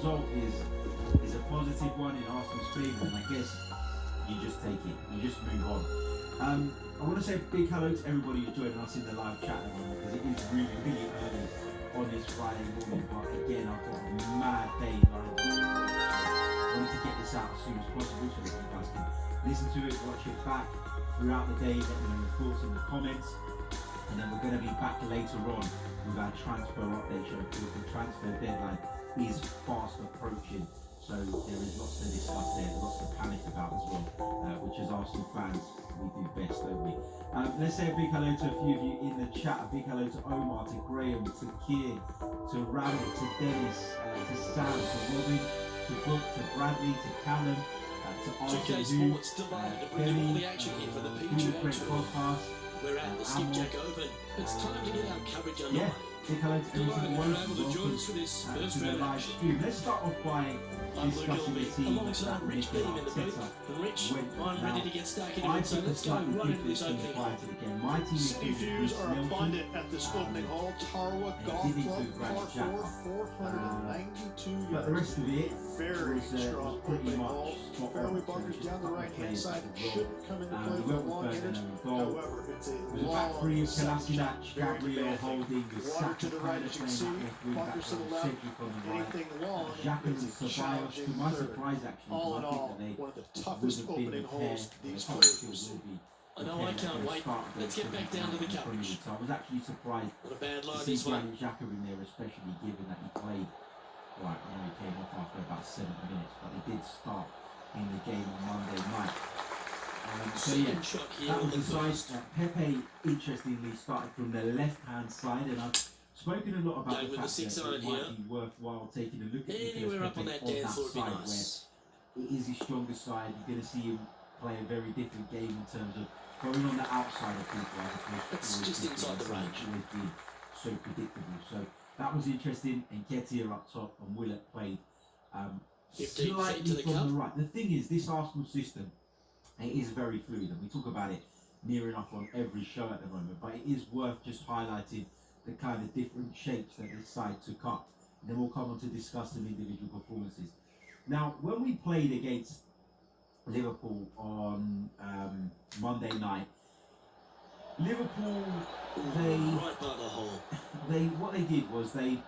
result is a positive one in Arsenal's favour, and I guess you just take it, you just move on. I want to say a big hello to everybody who's joining us in the live chat at the moment, because it is really, really early on this Friday morning. But again, I've got a mad day lined up. I wanted to get this out as soon as possible so that you guys can listen to it, watch it back throughout the day, let me know your thoughts in the comments. And then we're going to be back later on with our transfer update show, because the transfer deadline is fast approaching. So there is lots to discuss there, lots to panic about as well, which as Arsenal fans, we do best, don't we? Let's say a big hello to a few of you in the chat. A big hello to Omar, to Graham, to Kier, to Rabbit, to Dennis, to Sam, to Robin, to Book, to Bradley, to Callum, to Arsenal, Sports delighted to bring you all the action here for the PGA Tour. Podcast. We're at the Skipjack Open. It's time to get our coverage underway. Yeah, big hello to every single one. Welcome to the live stream. Let's start off by discussing the team alongside Rich Beam in the booth. And Rich, I'm ready to get stuck into it, so let's go right into this opening hole. City views are abundant at this opening hole. Tarwa Golf Club, par 4, 492 yards. But the rest of it Very strong was pretty opening much hole. spot Fairway on. bunkers down the right-hand side shouldn't come into play We for went with long Bernard hitters. and goal. However, it's a It was a back three long, of Kolasinac, very Gabriel demanding. holding, the Water Saka to the right, kind of as you can playing see. that left wing, Bunkers to the back left. Cedric on the right. Anything long Xhaka and is a Ceballos, to challenging my third. surprise actually, All in because I all, think that they one of the would toughest have been opening the holes pair, these and players they will see. will be. I know, I can't wait. Let's get back down to the coverage. So I was actually surprised Not a bad to line see this one. Granit Xhaka in there, especially given that he played. Right, I know he came off after about 7 minutes, but he did start in the game on Monday night. So yeah, Second shot here that on was the the side. first. Pepe, interestingly, started from the left-hand side, and I've spoken a lot about Going the with fact the that 6-iron it might here. be worthwhile taking a look at Anywhere up on that dance floor would be side, nice. where it is his stronger side. You're going to see him play a very different game in terms of going on the outside of people as opposed to It's always just being inside the inside, range. always being so predictable. So that was interesting. And Nketiah up top and Willett played 15 feet slightly to the from cup. the right. The thing is, this Arsenal system, it is very fluid, and we talk about it near enough on every show at the moment, but it is worth just highlighting the kind of different shapes that this side took up. And then we'll come on to discuss some individual performances. Now, when we played against Liverpool on Monday night, Liverpool, Right by the hole. what they did was they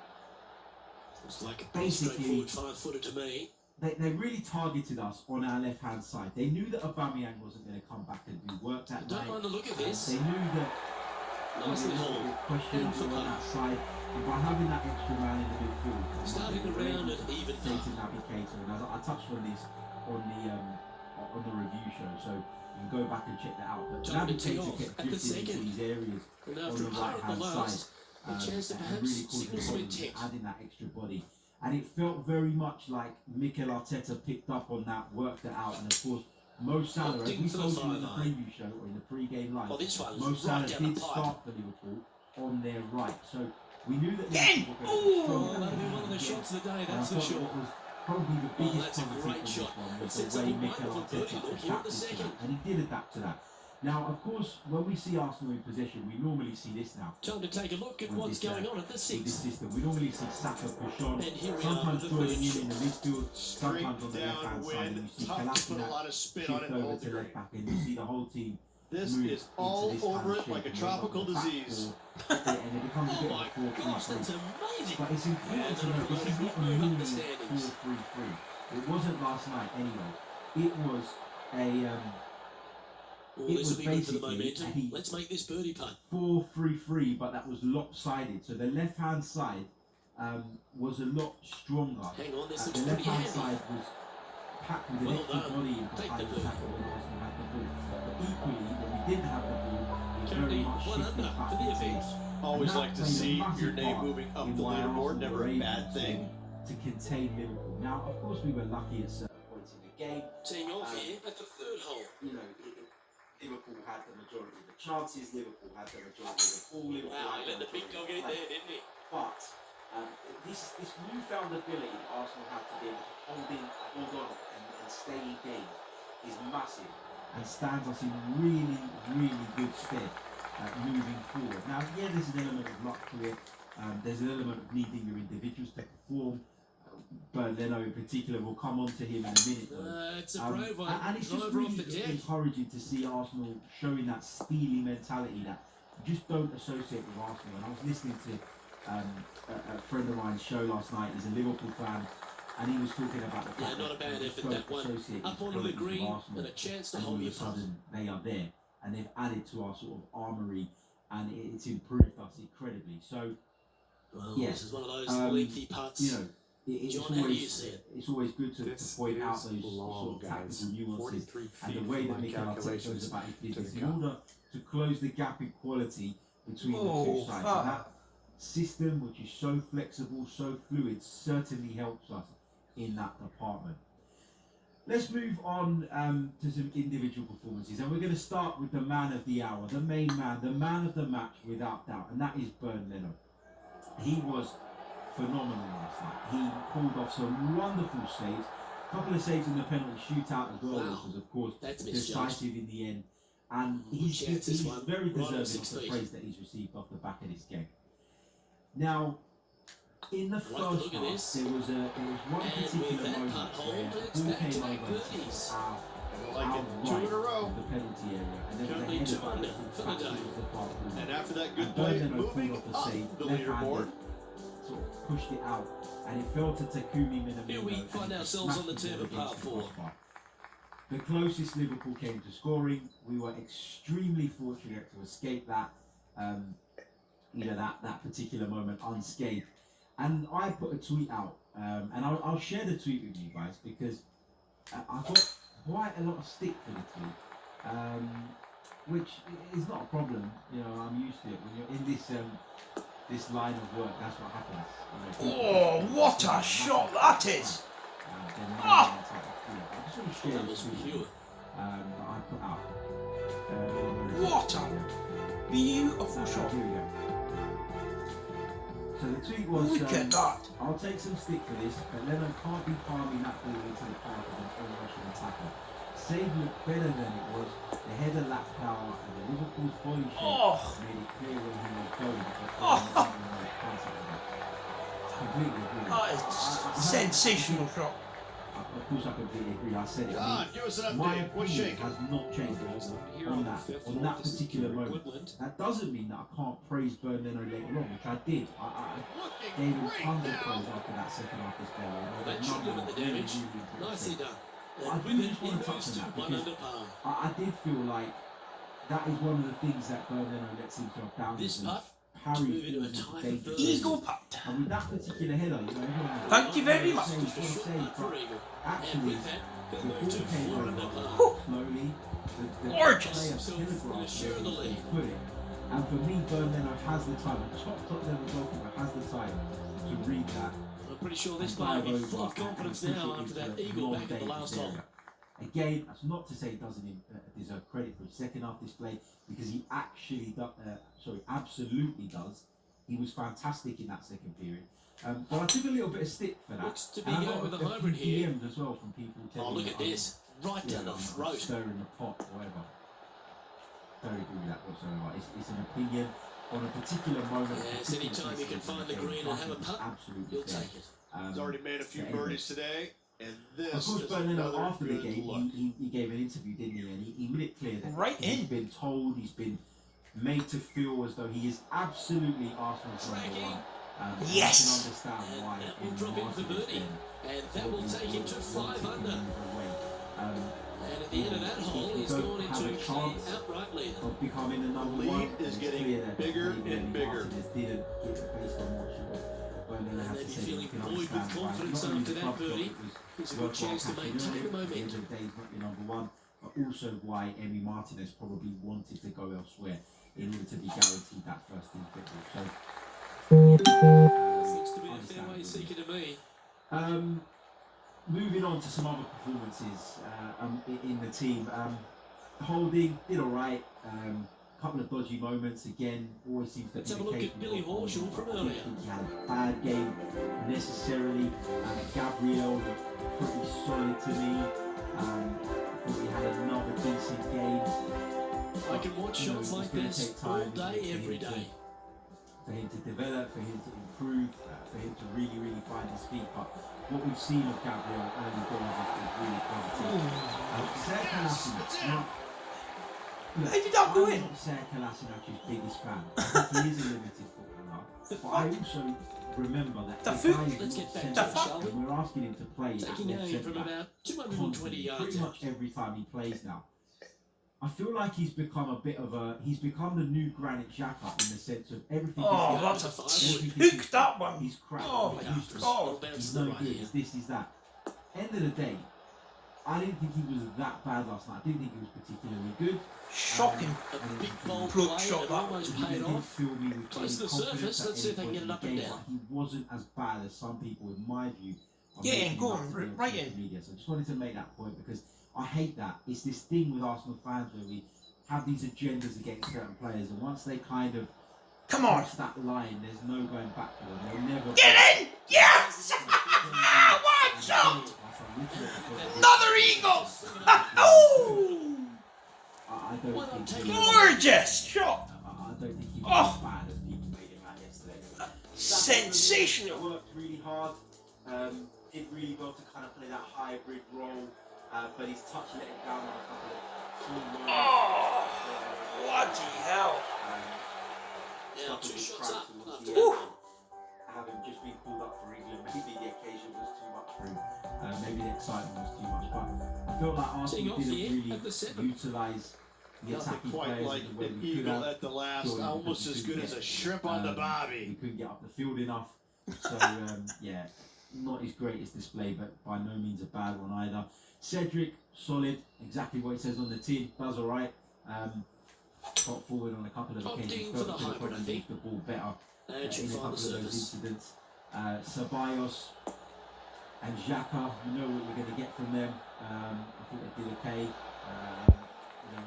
It's like a pretty basically straightforward 5-footer to me. they really targeted us on our left-hand side. They knew that Aubameyang wasn't going to come back and do work that Don't night. mind the look of this. They knew that Nicely hauled. questions In for on putt. that side, and by having that extra man in the midfield, Starting the round at even say par. to Navigator, and as I touched on this on the review show, so you can go back and check that out. But Time to tee Navigator off kept at the drifting into second. these areas And on after the a par at the right-hand last, side, a chance to and perhaps really causing signal some problems, intent. adding that extra body. And it felt very much like Mikel Arteta picked up on that, worked it out, and of course, Mo Salah, as we Opting for the told you in the fire line. preview show or in the pre-game live, Well, this one's Mo Salah right down did the pipe. start for Liverpool on their right, so we knew that Again! Liverpool were going to be strong. Oh, that'll be one of the shots of the day, that's for sure. What was probably the Oh, biggest that's a positive great from this shot. one It was sets the up way a Mikel wonderful birdie Arteta look here at the adapted to second. that, and he did adapt to that. Now, of course, when we see Arsenal in possession, we normally see this now. Time to take a look at With what's this, going on at the With this sixth. system, we normally see Saka push on, And here we are sometimes with the joining third in the shot. midfield, Straight sometimes on the left-hand side, and downwind, you see tough to put a Kolasinac lot of spin shift on it and over hold to your left back, and you see the whole team This move is into all this kind over of it like a shape, and tropical they're back disease. four, and it becomes a Oh bit my of a 4-3-3. gosh, that's amazing. But it's important And to the note this is not a move up normal the standings. 4-3-3. It wasn't last night anyway. It was a Well, it this was will be good for the basically momentum. a- Let's make this birdie putt. 4-3-3, but that was lopsided. So the left-hand side was a lot stronger. Hang on, this The looks pretty left-hand handy. side was packed with an Well extra done. body in Take behind the the birdie. tackle when Arsenal had the ball. But equally, when we didn't have the ball, it very Currently much 1 shifted under back for the into offence. it. Always And that like to played a see massive your name part moving up in the why leaderboard. Arsenal Never were a able bad thing. to contain Liverpool. Now, of course, we were lucky at certain points in the game. Teeing off here at the third hole. You know, Liverpool had the majority of the chances. Liverpool had the majority of the ball. Liverpool Wow, had he let the big dog in majority of there, play. didn't he? But this newfound ability that Arsenal have to be able to hold on, and stay in games is massive and stands us in really, really good stead moving forward. Now, yeah, there's an element of luck to it. There's an element of needing your individuals to perform. Bernd Leno in particular. We'll come on to him in a minute though. It's a brave one. And it's just Driver off the really deck. encouraging to see Arsenal showing that steely mentality that you just don't associate with Arsenal. And I was listening to a friend of mine's show last night. He's a Liverpool fan, and he was talking about the fact not a bad that effort, that one. Up onto the green and a chance to and all hold of your a putt. sudden they are there, and they've added to our sort of armoury, and it's improved us incredibly. So Well, yeah, this is one of those lengthy putts. you know, it's John, how do you see it? it's always good to point out those long, sort of tactical guys. nuances 43 and the feet way from that my Mikel Arteta goes calculations about his to business the in order to close the gap in quality between the two sides. And that system, which is so flexible, so fluid, certainly helps us in that department. Let's move on to some individual performances, and we're going to start with the man of the hour, the main man, the man of the match without doubt, and that is Bernd Leno. He was phenomenal last night. He pulled off some wonderful saves, a couple of saves in the penalty shootout as well, which was of course decisive in the end, and he's very deserving of the praise that he's received off the back of this game. Now, in the first half, there was one particular moment where the ball came over out the penalty area, and there was a header back towards the far corner. And after that good And play, Bernd Leno moving pulled off up the save, the left-handed, leaderboard. sort of pushed it out, and it fell to Takumi Minamino. Here we find ourselves on the turn of part 4. The closest Liverpool came to scoring. We were extremely fortunate to escape that, that particular moment unscathed. And I put a tweet out, and I'll share the tweet with you guys because I got quite a lot of stick for the tweet, which is not a problem. I'm used to it. When you're in this line of work, that's what happens. Oh, what a shot that is! I just want to share this with you that I put out. What a beautiful shot! Here we go. So the tweet was, Look at that! I'll take some stick for this, but Leno can't be palming that ball into the path of an on-rushing attacker. Save looked better than it was. The header lacked power, and the Liverpool's body shape made it clear where he was going. Completely agree. That is sensational shot. Of course, I completely agree. I said it. John, give us an My update. What's opinion shaking? has not changed on that particular moment. That doesn't mean that I can't praise Bernd Leno later on, which I did. I gave him tons of praise after that second half display. That should limit the damage. Nicely done. I do just want to touch on that because I did feel like that is one of the things that Bernd Leno lets himself down. This putt, Harry Eagle putt. And with that particular header, everyone was Thank you very much. Actually, the ball came over slowly. The Gorgeous. player telegraphed where he was going to put it. And for me, Bernd Leno has the time. A top level goalkeeper has the time to read that. I'm pretty sure this player will be full of confidence now after that eagle back at the last hole. Again, that's not to say he doesn't deserve credit for his second half display, because he actually absolutely does. He was fantastic in that second period. But I took a little bit of stick for that. Looks to be And I going got with a a hybrid few here. DMs as well from people telling Oh, look me at this. Right down the throat. stirring the pot, whatever. Don't agree with that whatsoever. It's an opinion on a particular moment. Yes, any time you can find the green and have a putt, you'll take it. He's already made a few anyway. birdies today, and Of this course, is Bernd Leno, another after the good game, look. he gave an interview, didn't he? And he made it clear that He's been told, he's been made to feel as though he is absolutely Arsenal's number one. Yes! I can understand why. That will drop in for birdie, and that will take him to 5 under. And at the end of that hole, he's gone into a clear outright lead. Of becoming the number The one. lead is It's getting clear that bigger maybe and bigger. Martinez didn't get it based on what Bernd Leno had And to then say. feeling You can buoyed with understand why. confidence Not only after the that club thought birdie, it was it's a good worthwhile chance to cashing maintain in the on it. At the end momentum. of the day, he's not your number one, but also why Emi Martinez probably wanted to go elsewhere in order to be guaranteed that first team football. So, Looks to be a fairway seeker to me. moving on to some other performances in the team. Holding did all right. Couple of dodgy moments again. Always seems to Let's be have a the look case at with Billy Holding. Horschel from I don't earlier. think he had a bad game necessarily. Gabriel looked pretty solid to me. I thought he had another decent game. I can watch shots like this all day, every day. for him to develop, for him to improve, for him to really, really find his feet. But what we've seen of Gabriel early goals is really positive. Serge Kolasinac. Now, look, How did that go in? I'm not Serge Kolasinac's biggest fan. I think he is a limited footballer. But I also remember that The the foot- guy is Let's not get back centre to it, back, shall we? and we're asking him to play Taking at left aim centre from back about 220 constantly, yards pretty out. much every time he plays now. I feel like he's become a bit of a, he's become the new Granit Xhaka in the sense of everything. Oh, is that's a everything is hook, that one. He's crap. Oh, he's my useless. God. He's no good. He's this, he's that. End of the day, I didn't think he was that bad last night. I didn't think he was particularly good. Shocking. A big bold Approach play shot and that. almost He paid didn't off. fill me with Close to any the confidence surface. at Let's see if any they can point get in it the up and game, down. but He wasn't as bad as some people, in my view, are Yeah, making go him on, out to be on right social in. media. So I just wanted to make that point because I hate that. It's this thing with Arsenal fans where we have these agendas against certain players, and once they kind of Come on. cross that line, there's no going back for them. They'll never Get in! Yes! One shot! Another eagle! Oh! I don't Why not think take he- it? Gorgeous shot! I don't think he was Oh. as bad as people made him out yesterday. Sensational. Worked really hard. Did really well to kind of play that hybrid role, but his touch let him down on a couple of key moments. Oh, bloody hell. Now Suffered 2 with shots cramps up towards after the that. end. Having just been called up for England, maybe the occasion was too much for him. Maybe the excitement was too much. But I felt like Teeing Arsenal off didn't here really at the 7th. utilise the Nothing attacking quite players like in the way an we could eagle have. at the last, Purely almost because as we good couldn't as a get, shrimp on the We bobby. couldn't get up the field enough. So, yeah, not his greatest display, but by no means a bad one either. Cedric, solid, exactly what it says on the tin, does alright. Got forward on a couple of Popped occasions, in for felt the he could have hybrid, I probably think. used the ball better And she'll in a find couple the of those surface. incidents. Ceballos and Xhaka, we know what we're going to get from them. I think they did okay. You know,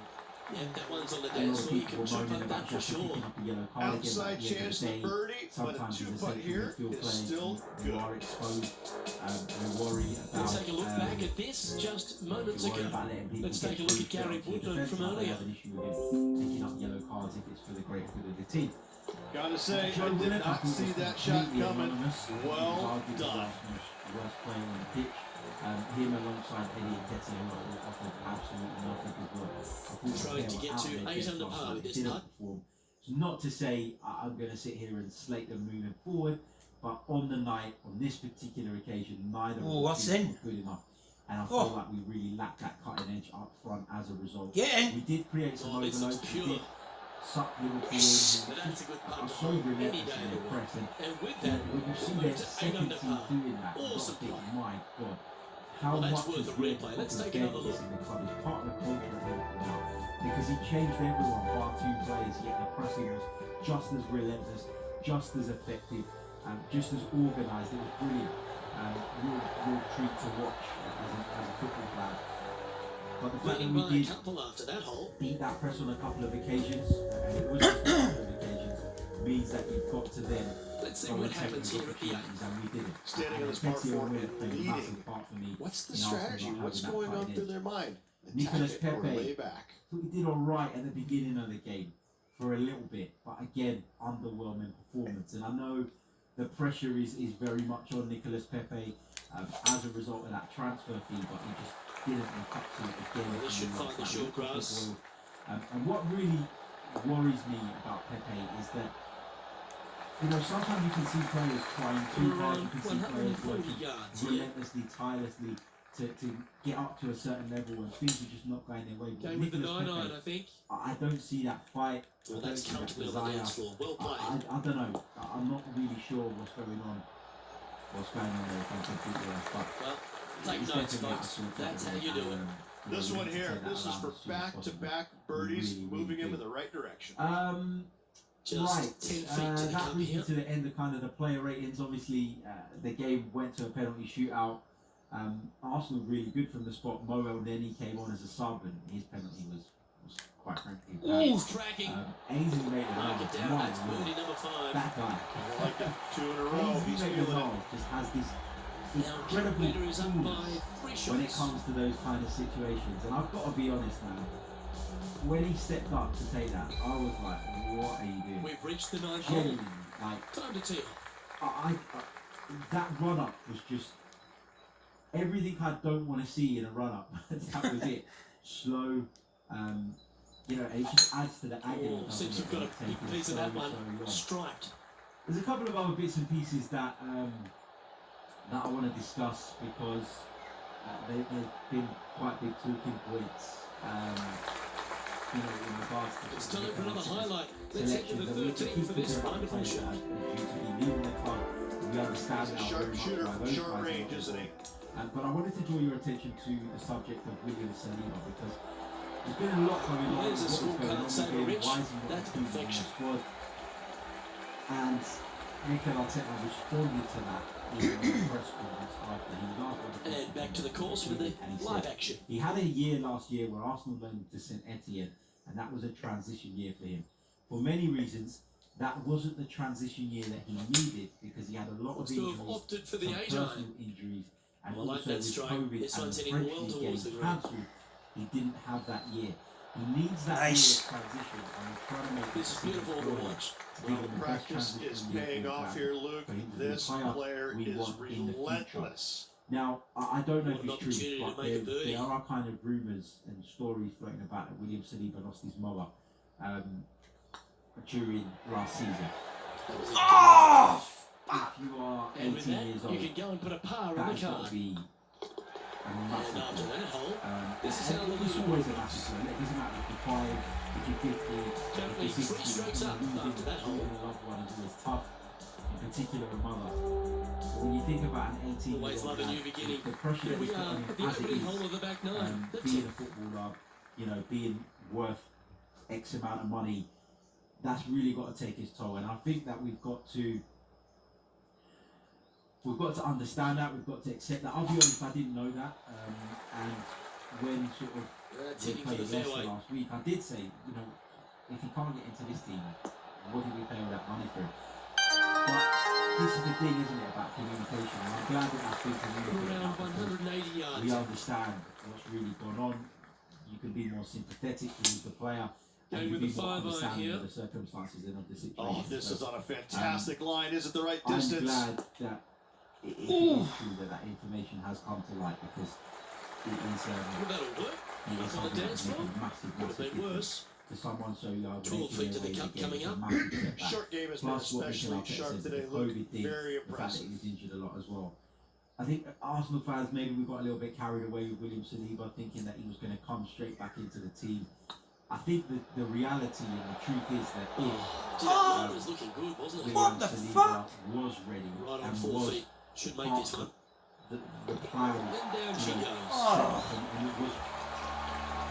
Yeah, that one's on the a lot dance of floor. You people can were chip moaning on about that for Xhaka sure. picking up a yellow card again. Outside At the end of chance the to day, birdie, but a sometimes as a two-putt central here midfield is player, still you good. are exposed. We worry about. Let's take a look back at this just moments we worry ago. about letting people Let's get take a look through at Gary to the Woodland defence. from I don't earlier. have an issue with him picking up yellow cards if it's for the greater good of the team. Gotta say, Joe I did Willock, I not thought, see was that shot completely coming. anonymous. I think he was Well arguably done. Arsenal's worst player on the pitch. Him alongside Eddie Nketiah, who I thought offered absolutely nothing as well. I thought Trying to they get were out to there 8 against under us, par like with they this didn't putt. perform. It's not to say I'm going to sit here and slate them moving forward, but on the night, on this particular occasion, neither Oh, of what's the teams in? were good enough. And I Oh. feel like we really lacked that cutting edge up front as a result. Get in. We did create some Oh, this looks overloads. We pure. did suck Liverpool Yes. in. But that's a good putt Are to so hold any relentless day in of their the week. press. And And with you know, that, when you see we'll their move to 8 second under team par. doing that, you've got to Awesome think, play. my God, how Well, that's much worth is the really replay. Let's the take another benefits look. in the club is part of the culture at Liverpool now, because he changed everyone bar 2 players, yet the pressing was just as relentless, just as effective, and just as organised. It was brilliant. Real treat to watch as a football fan. But the fact that Winning we by a did couple after that hole. beat that press on a couple of occasions, and it was just a couple of occasions, means that you've got to then Let's see go what and take happens those here at the 8th. opportunities, and we didn't. Standing And on this par Nketiah 4 really and played a leading. massive part for me. What's the in Arsenal strategy? not What's having that going on cutting through edge. their mind? Nicolas Attack it or Pepe. lay back. So he did alright at the beginning of the game for a little bit, but again, underwhelming performance. And I know the pressure is very much on Nicolas Pepe as a result of that transfer fee, but he just didn't live up to it again. Well, this should He find looks the like short a little grass. football. And what really worries me about Pepe is that, you know, sometimes you can see players trying too hard, you Around can see players 140 working yards here. relentlessly, tirelessly to get up to a certain level, and things are just not going their way. But Going with the Nicolas 9-iron, Pepe, I think. I don't see that fight. Well, I don't that's see that comfortably on the desire. dance floor. Well played. I don't know. I'm not really sure what's going on. What's going on there? If I'm completely honest, but Well, it's take notes, definitely folks. absolute That's how football, you do it. and, This we one need to here, take that this is around for as soon as possible. back-to-back birdies, Really, moving him do. in the right direction. Just Right, 10 feet to the that cup brings me here. to the end of kind of the player ratings. Obviously, the game went to a penalty shootout. Arsenal really good from the spot. Mo El Neni came on as a sub, and his penalty was quite frankly bad. He's tracking. Ainsley made it Mark wrong. it down. That's birdie number 5. That guy. I like it. 2 in a row. Ainsley He's made it feeling it. wrong. Just has this Now, incredible Leader is up by coolness 3 shots. when it comes to those kind of situations. And I've got to be honest now. When he stepped up to take that, I was like, what are you doing? We've reached the 9th hole. Genuinely, Like, Time to tee. that run up was just everything I don't want to see in a run up. That was it. Slow, you know, and it just adds to the agony. Oh, seems you've got a big piece of that one striped. There's a couple of other bits and pieces that that I want to discuss because they've been quite big talking points. You know, in regards to It's time for another highlight. Let's head to the 13th for this wonderful shot. Due to be leaving the club, we understand He's a now sharp very much shooter why from those short guys are range, not isn't he? involved. But I wanted to draw your attention to the subject of William Saliba because there's been a lot going on. There's a What was going scorecard on saying with him? Rich, Why is he not that's included in the perfection. squad? And Mikel Arteta responded to that in the press conference after he was asked what the And back to the course with the and he live said action. he had a year last year where Arsenal loaned to St Etienne, and that was a transition year for him. For many reasons, that wasn't the transition year that he needed because he had a lot of Looks to have injuries, opted for the some age personal line. injuries, and Well, I like also that with strike. COVID This and one's the heading French well league towards the getting green. cancelled. He didn't have that year. He needs that Nice. year of transition, and we're trying to make This is beautiful to watch. Well, the practice is paying off here, Luke. This player is relentless. Now, I don't know What if an it's true, opportunity to but make a birdie. there are kind of rumours and stories floating about that William Saliba lost his mother during last season. That was a Oh! If you are And with 18 that, years you old, can go and put a par on the that's got card. to be a And massive after thing. that hole, this is And how the it's leader always a works. massive thing. It doesn't matter if you're 5, if you're 50, Currently if you're 3 60. strokes up losing after that hole. a loved one is always tough, in particular a mother. But when you think about an 18-year-old Always love a new beginning. the pressure Here that we he's got are on him at the as it opening is, hole of the back nine. The being a 10th. footballer, you know, being worth X amount of money, that's really got to take its toll. And I think that we've got to understand that. We've got to accept that. I'll be honest, I didn't know that. And when sort of we Heading for played the Leicester fairway. last week, I did say, you know, if he can't get into this team, what did we pay all that money for? But this is the thing, isn't it, about communication? And I'm glad that that's been communicated. Around now because 180 we yards. understand what's really gone on. You can be more sympathetic towards the player. And Going you with can be the more 5-iron understanding here. of the circumstances and of the situation. Oh, this So is on a fantastic line. Is it the right I'm distance? glad that if it is true that information has come to light because it is Well, that'll work. it is Up on the something that dance can make floor. a massive, Could have massive been difference worse. to someone so young. 12 feet to the cup coming up. Short game has been Plus what especially Mikel Arteta sharp said, today, the Luke. COVID thing, Very the fact that he impressive. was injured a lot as well. I think Arsenal fans, maybe we got a little bit carried away with William Saliba, thinking that he was going to come straight back into the team. I think the reality and the truth is that if That was looking good, wasn't it? William What the Saliba fuck? was ready Right on and 4 was feet. Should make part this one. of the plan And down she you know, goes. set up and it was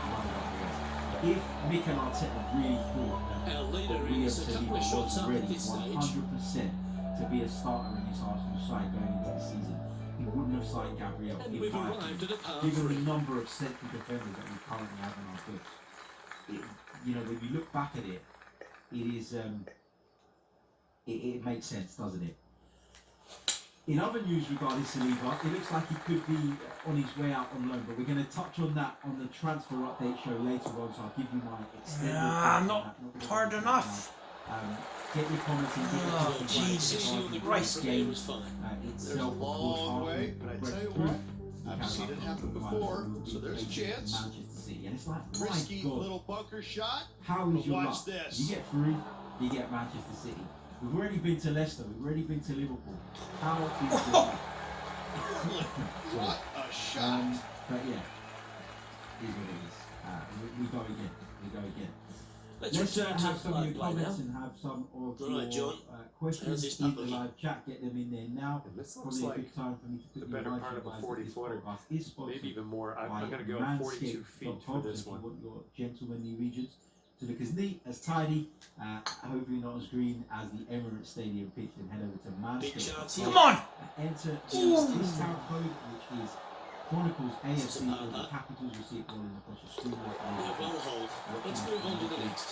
one of the ways. If Mikel Arteta really thought that Our leader William is a couple Saliba of shots was up at ready this stage. 100% to be a starter in this Arsenal side going into the season, he wouldn't have signed Gabriel. And in we've my arrived opinion. at a par Given 3. the number of central defenders that we currently have on our books, you know, when you look back at it, it is it makes sense, doesn't it? In other news regarding Saliba, it looks like he could be on his way out on loan, but we're going to touch on that on the transfer update show later on, so I'll give you my extended thoughts on not that, hard gonna enough. Get your comments in. Oh, get your Jesus Sitting on the feedback ground regarding from the there game was fine. There's a itself. Of course, long Arsenal way, but I progressed tell you through. what, You I've can seen it have happen the before, final so there's a defeat chance. Manchester City, and it's like, Risky my God, little bunker shot. how is But your watch luck? this. You get through, you get Manchester City. We've already been to Leicester. We've already been to Liverpool. How is your luck? What a shot. But yeah, is what it is. We go again. We go again. Let's Let's return have to some of live your play now. comments and have some of All right, your John. How's questions this in pup the looking? live chat. Get them in there now. And this looks Probably a like good time for me to the quickly better remind part you of a guys 40 that this footer. podcast is sponsored maybe even more. by I'm going to go 42 feet Manscaped.com, for this so if one. you want your gentlemanly regions to look as neat, as tidy, hopefully not as green as the Emirates Stadium pitch, then head over to Big chance Manscaped.com here. Come on! and enter the Ooh. discount code, which is Chronicles This is AFC, a all the par. capitals. You'll see it rolling across your screen there. Yeah, well hold. Let's move on to the next.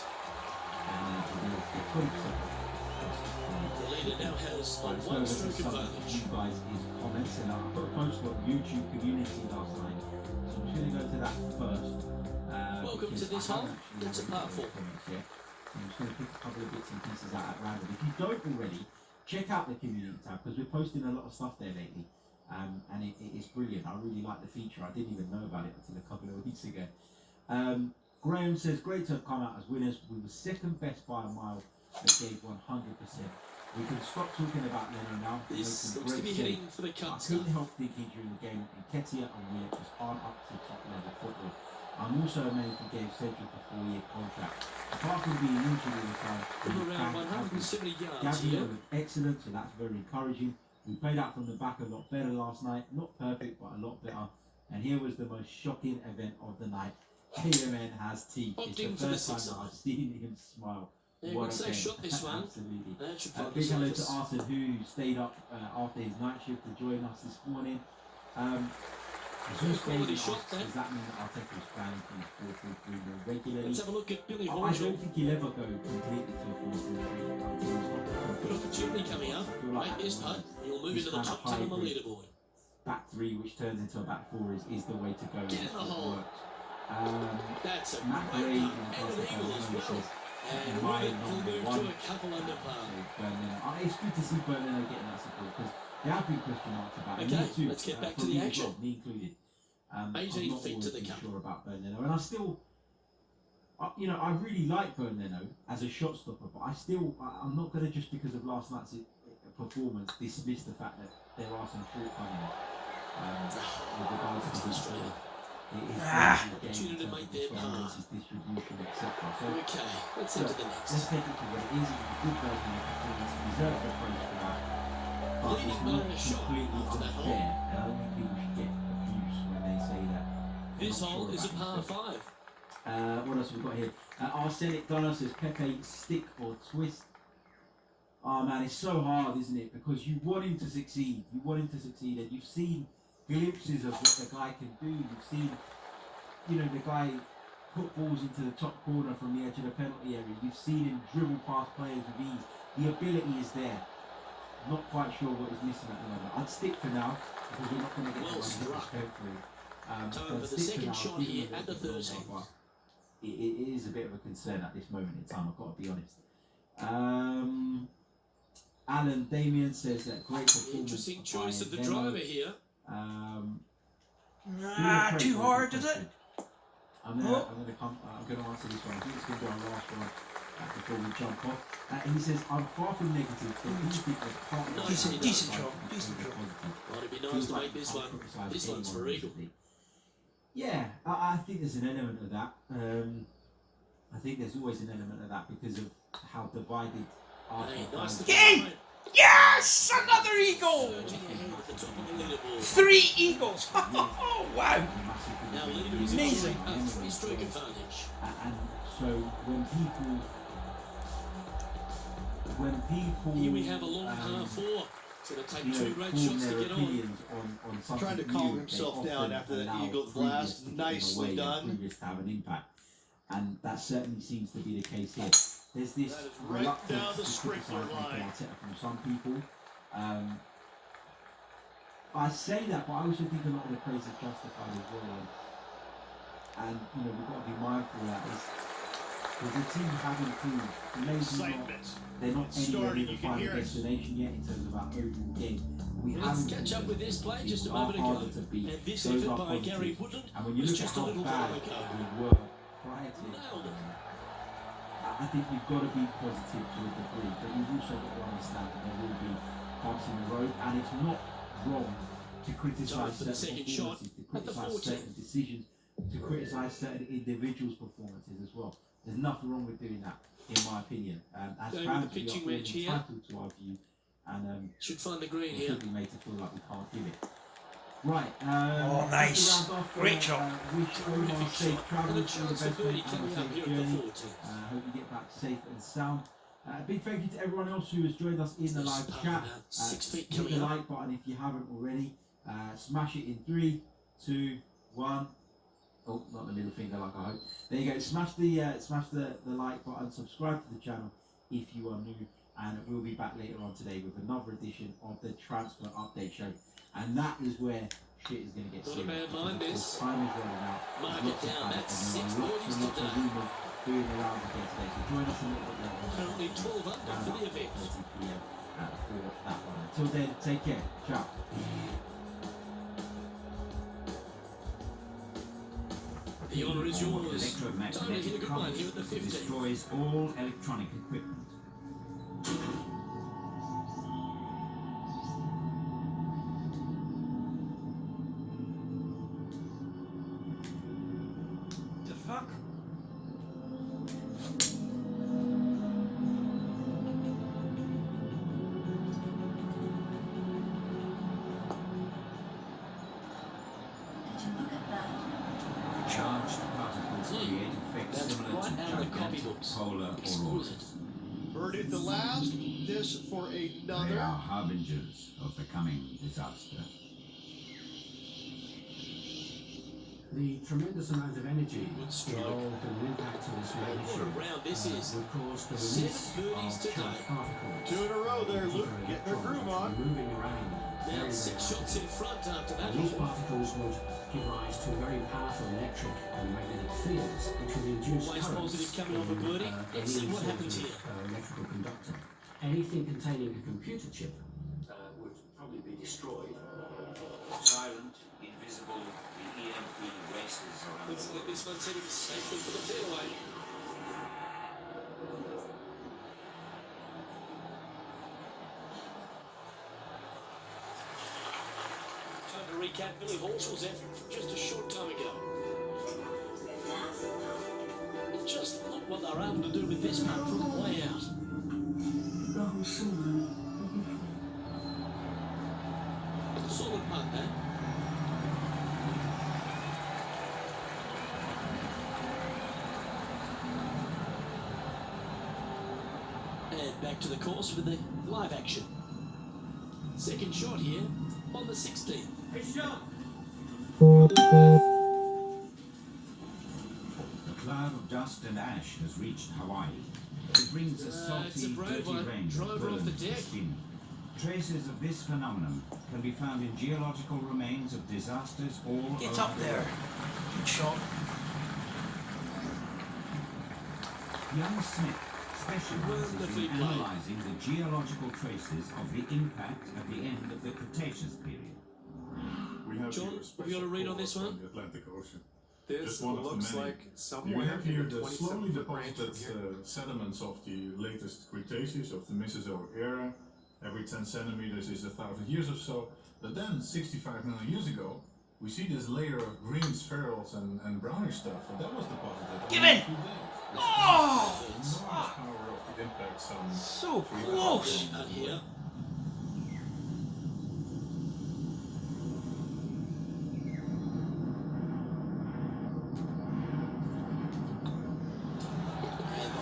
And you'll be able to get 20% off. The leader now has a Right, so one this is stroke something that advantage. you guys is comments, and I put a post on YouTube community last night, so I'm just going to go to that first. Welcome because to this I hole. haven't actually It's a read par those 4. comments yet. So I'm just going to pick a couple of bits and pieces out at random. If you don't already, check out the community tab because we're posting a lot of stuff there lately. And it's brilliant. I really like the feature. I didn't even know about it until a couple of weeks ago. Graham says, great to have come out as winners. We were second best by a mile, but gave 100%. We can stop talking about Leno now. This looks to be heading for the cut. I couldn't help thinking during the game that Nketiah and Williams just aren't up to top level football. I'm also amazed we gave Cedric a 4-year contract. Apart from being injured all the time, Around 170 yards Gabby here. looked excellent, so that's very encouraging. We played out from the back a lot better last night. Not perfect, but a lot better. And here was the most shocking event of the night. KMN has teeth. It's the first time that I've seen him smile. Yeah, What once a they game. shot this one, Absolutely. that should find Big the hello to surface. Arthur who stayed up after his night shift to join us this morning. Quality shot there. Does that mean that Arteta is planning to use 4-3-3 more regularly? Let's have a look at Billy I Horschel. don't think he'll ever go completely to a 4-3-3. Good opportunity coming up. Make this putt. He'll move into the top 10 on the leaderboard. Back three, which turns into a back four, is the way to go. Get in the hole. That's a Matt great Gray putt. And an eagle as well. And my Robert will number move one. to a couple under par. It's good to see Burnley getting that support because there have been question marks about it. Okay, Me too, let's get back for to the me as action. well, me included. I'm 18 not feet to always the been cup. sure about Burnley, and I still, I really like Burnley as a shot stopper, but I'm not going to just because of last night's performance dismiss the fact that there are some shortcomings with regards to his Opportunity to make their par. his distribution, etc. So Okay, let's head to the let's next. take it for what it is. It was a good Burnley performance. He deserves the praise for that. But Leading it's by not a shot completely after that hole. unfair, and I don't think people should get abused when they say that. This They're not hole sure is a about par himself. 5. What else have we got here? Arsenic Gunner says Pepe stick or twist. Oh man, it's so hard, isn't it? Because you want him to succeed. You want him to succeed, and you've seen glimpses of what the guy can do. You've seen, the guy put balls into the top corner from the edge of the penalty area. You've seen him dribble past players with ease. The ability is there. Not quite sure what is missing at the moment. I'd stick for now because we're not going to get Well the one struck. respectfully. Time for the second shot here at the 13th. It is a bit of a concern at this moment in time, I've got to be honest. Alan Damien says that great performance. Interesting choice of the by driver Leno. here. Too hard, is it? I'm gonna answer this one. I think it's gonna be our last one before we jump off. He says, I'm far from negative, but do you think there's part of Decent job, decent job. Well, it'd be nice to make this one. This one's for Eagle. Yeah, I think there's an element of that. I think there's always an element of that because of how divided Arsenal Hey, nice fans to King! Yes! Another eagle! Surging ahead at the top of the leaderboard. 3 eagles! Oh, wow! Now leader is Amazing. enjoying a 3-stroke advantage. And so when people Here we have a long par 4. It's going to take 2 great form shots to their get on. opinions on something Trying to new, calm they himself down often after that allow Eagles previous blast. to get in Nicely the way done. and previous to have an impact. And that certainly seems to be the case here. There's this That is right reluctance down the to sprinkler criticise Mikel line. Arteta from some people. I say that, but I also think a lot of the praise is justified as well. And we've got to be mindful of that. The team have improved. Maybe not, Excitement. they're not It's anywhere starting, near you the can final hear it. destination yet in terms of our overall game. We Let's haven't catch up with this play just a We are moment ago. harder to beat. And this Those effort are by positives. Gary Woodland And when you was look at just a how little bad while ago. we were prior to it, Nailed it. I think we've got to be positive to a degree, but we've also got to understand that there will be bumps in the road, and it's not wrong to criticise Time for the certain second shot performances, to at the criticise 14th. certain decisions, to criticise certain individuals' performances as well. There's nothing wrong with doing that, in my opinion. As Going fans, with the we pitching are all wedge here. entitled to our view, and Should find the green we here. should be made to feel like we can't give it. Right. Oh, nice. just to round off, Great job. Wish Omar Terrific safe shot. travels, And a all the chance for best, birdie mate, and a coming up safe here at journey. the 14th. Hope you get back safe and sound. A big thank you to everyone else who has joined us in the live Just chat. about 6 feet Hit coming the up. like button if you haven't already. Smash it in 3, 2, 1. Oh, not the middle finger like I hope. There you go. Smash the like button. Subscribe to the channel if you are new. And we'll be back later on today with another edition of the Transfer Update Show. And that is where shit is going to get Not a serious. bad mind because this. Time is running out. Mark There's it lots of down. panic, That's and there 6 are lots birdies and lots of today. rumours doing the round again today. So join us a little bit later. Currently 12 under for the event. 30 p.m. For that one. Until then, take care. Ciao. The honour is yours. Time to Electromagnetic hit a good one current here at the 15th. destroys all electronic equipment. The fuck? Did you look at that? Charged particles create effects That's similar right to out of the gigantic copybooks. polar Exquisite. auroras. Birdie the last. This for They another. are harbingers of the coming disaster. The tremendous amount of energy Good stroke. involved in an impact of this What a magnitude round this is. would cause the 7 release birdies of today. charged particles. 2 in a row there, Luke. Particular Getting her groove electrons on. moving around Now very, 6 very shots in rapidly. front after that. And these particles would give rise to very powerful electric and magnetic fields, which would induce Always currents positive coming off a in, birdie. Let's see any what sort happens of, here. Electrical conductor. Anything containing a computer chip would probably be destroyed. Silent, invisible, the EMP races around Looks the like world. this one's heading safely for the fairway. Time to recap Billy Horschel's effort from just a short time ago. Just look what they're able to do with this putt from way out. Solid putt, that. And back to the course with the live action. Second shot here on the 16th. The cloud of dust and ash has reached Hawaii. It brings a It's a salty, brave dirty one. rain that Driver off the burns the deck. skin. Traces of this phenomenon can be found in geological remains of disasters all Get over up the there. world. Good shot. Young Smith specializes Wonderfully in played. analyzing the geological traces of the impact at the end of the Cretaceous period. We have John, here a have special you got a read on call this from one? the Atlantic Ocean. This Just one of the looks many. like We somewhere have here in the slowly 27th branch deposited from here. sediments of the latest Cretaceous of the Mesozoic era. Every 10 centimeters is 1,000 years or so. But then, 65 million years ago, we see this layer of green spherules and brownish stuff, and that was deposited. Give only in! a few days. This Oh! demonstrates the enormous power of the impact some So 3,000 close. Out here.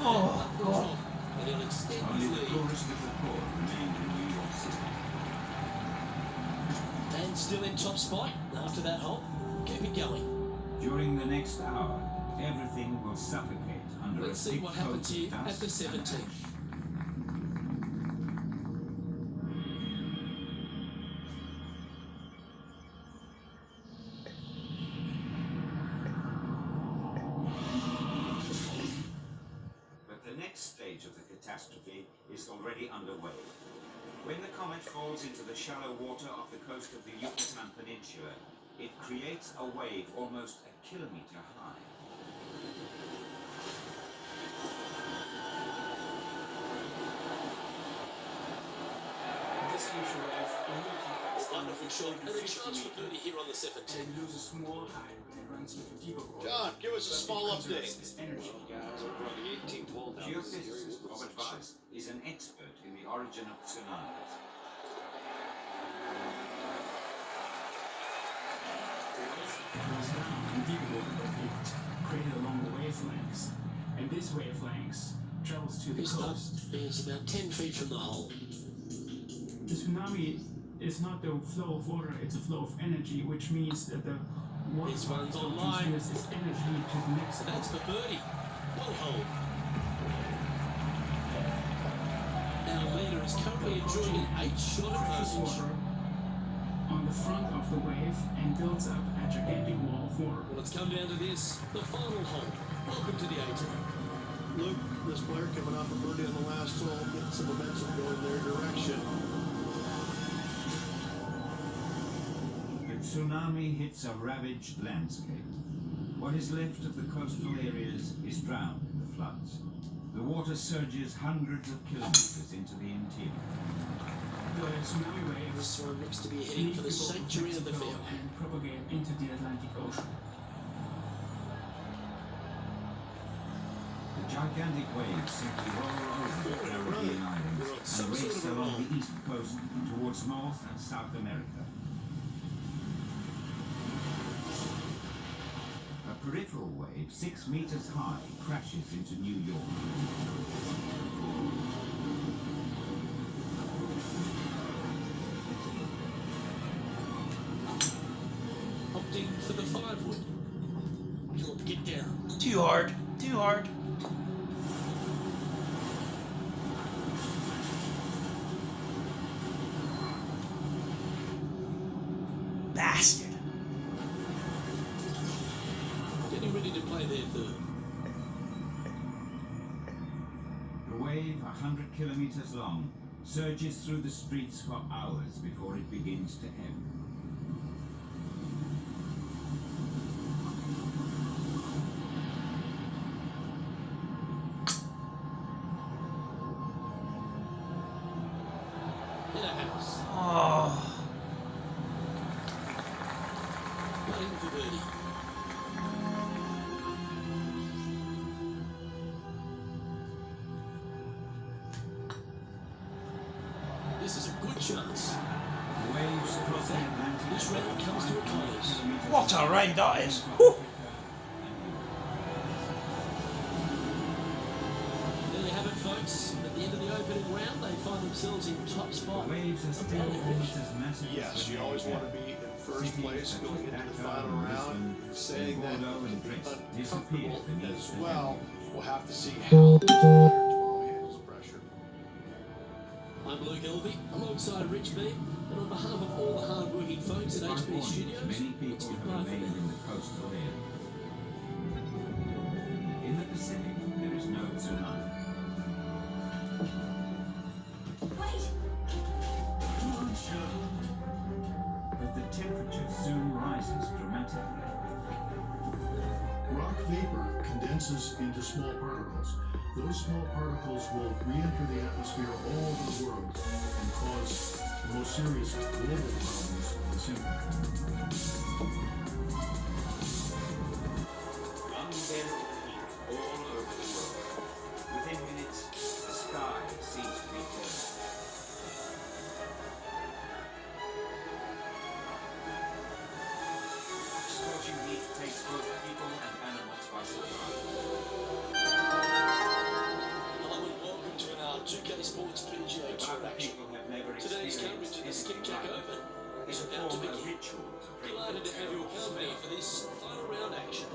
Oh, God. And he'll extend Only his the lead. poorest of the poor remained in New York City. And still in top spot after that hole. Keep it going. During the next hour, everything will suffocate under Let's a see thick what coat happens of here dust at the and 17th. ash. But the next stage of the catastrophe is already underway. When the comet falls into the shallow water off the coast of the Yucatan Peninsula, it creates a wave almost a kilometer high. This usual wave only connects Wonderful shot. And a 50 chance for meters. birdie here on the 17th. And loses more height when it runs into deeper water. John, give us a But it small conserves update. its energy. Geophysicist Robert Weiss is an expert in the origin of tsunamis. Goes down in deep water, but it created along the wavelengths. And these wavelengths travels to the This putt coast. is about 10 feet from the hole. The tsunami is not the flow of water, it's a flow of energy, which means that the water This one's particle online. transfers its energy to the next And that's for birdie. Well hold. Our leader is currently enjoying an 8-shot precious advantage. water on the front of the wave and builds up a gigantic wall of water. Well, it's come down to this, the final hole. Welcome to the 18th. Luke, this player coming off a birdie on the last hole, getting some momentum going their direction. The tsunami hits a ravaged landscape. What is left of the coastal areas is drowned in the floods. The water surges hundreds of kilometers into the interior. The tsunami waves This one looks to be heading for the sanctuary of the field. and propagate into the Atlantic Ocean. The gigantic waves simply roll over the Caribbean islands and race along the east coast towards North and South America. A peripheral wave 6 meters high crashes into New York. Opting for the 5-wood. Come on, get down. Too hard. Too hard. Bastard. Getting ready to play their third. The wave, 100 kilometers long, surges through the streets for hours before it begins to ebb. In a house. Oh. Playing for birdie. This is a good chance. The waves cross the Atlantic. This round comes to a close. What a ride that is. Whew. There you have it, folks. At the end of the opening round, they find themselves in top spot. The waves are still almost as massive Yes, as you when always they want to were. be in first place going into the final round. You're saying that uncomfortable as well. We'll have to see how this player tomorrow handles pressure. I'm Luke Elvey, alongside Rich Beam, and on behalf of all the hard-working folks at HB Studios, Many it's people goodbye have for remained now. in the coastal area. In the Pacific, there is no tsunami. Wait! But the temperature soon rises dramatically. Rock vapor condenses into small particles. Those small particles will re-enter the atmosphere all over the world and cause the most serious global problems of this impact. Unbearable heat all over the world. Within minutes, the sky seems to be burning. Scorching heat takes both people and animals by surprise. Hello and welcome to our 2K Sports PGA Tour Other action. people have never Today's experienced coverage of the anything Skipjack like Open it. is It's a about to form of begin. ritual to bring Delighted to have your the company smell. for this final round action.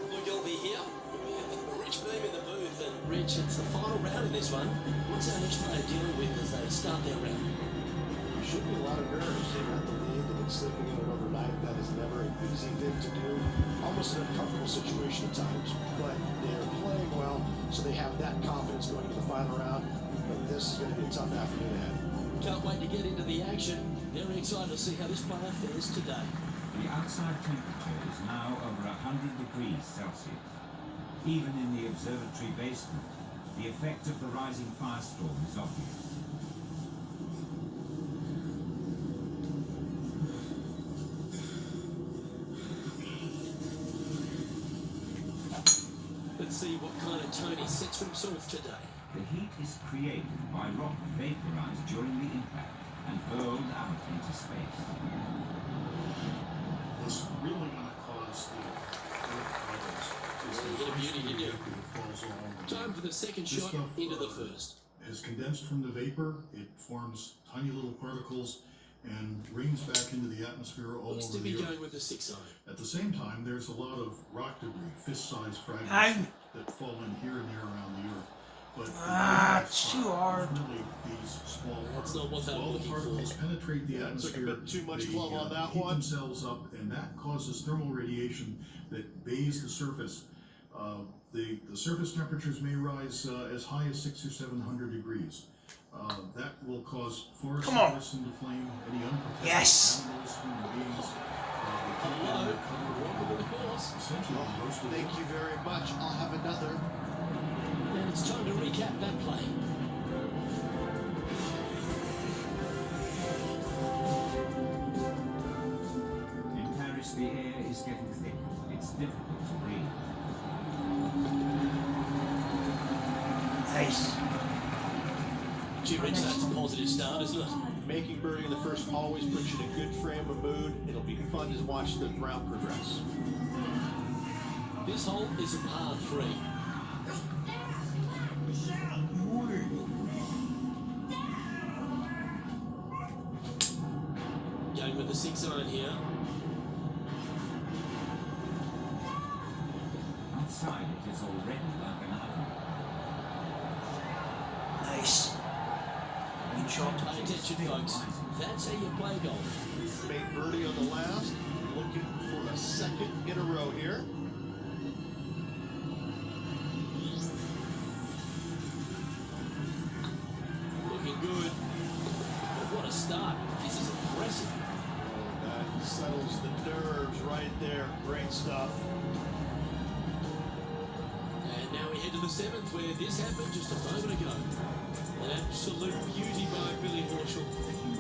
Luke Elvey here, with Rich Beam in the booth, and Rich, it's the final round in this one. What's our next player dealing with as they start their round? There should be a lot of nerves. They're at the lead. They've been sleeping in it overnight. That is never an easy thing to do. Almost an uncomfortable situation at times. But they're playing well, so they have that confidence going into the final round. But this is going to be a tough afternoon ahead. Can't wait to get into the action. Very excited to see how this player fares today. The outside temperature is now over 100 degrees Celsius. Even in the observatory basement, the effect of the rising firestorm is obvious. Let's see what kind of tone he sets for himself today. The heat is created by rock vaporized during the impact and hurled out into space. What's really going to cause the earth problems is You hit a beauty, didn't you? vapor that falls along the Time way. for the second This shot stuff, into the first. is condensed from the vapor. It forms tiny little particles and rains back into the atmosphere all Looks over to be the going earth. with the 6-iron. At the same time, there's a lot of rock debris, fist-sized fragments Ow. that fall in here and there around the earth. But Ah, too hard. Ultimately, these small That's not what they're small looking for. particles penetrate the Yeah, took a atmosphere. bit too much they, glove on that heat one. themselves up, and that causes thermal radiation that bathes the surface The surface temperatures may rise as high as 600 or 700 degrees. That will cause forests Come on. to burst into flame. Any unprotected Yes. animals, human beings, they can't get under cover. Essentially, roasted. Thank you very much. I'll have another. And it's time to recap that play. In Paris, the air is getting thick. It's difficult to breathe. Nice. Gee, Rich, that's a positive start, isn't it? Making birdie in the first always puts you in a good frame of mood. It'll be fun to watch the round progress. This hole is a par 3. Going with the 6-iron here. Outside, it is already like an oven. Nice. Good shot. Pay attention, folks. That's how you play golf. Made birdie on the last. Looking for a second in a row here. Looking good. But what a start. This is impressive. Oh, that settles the nerves right there. Great stuff. And now we head to the 7th, where this happened just a moment ago. An absolute beauty by Billy Horschel.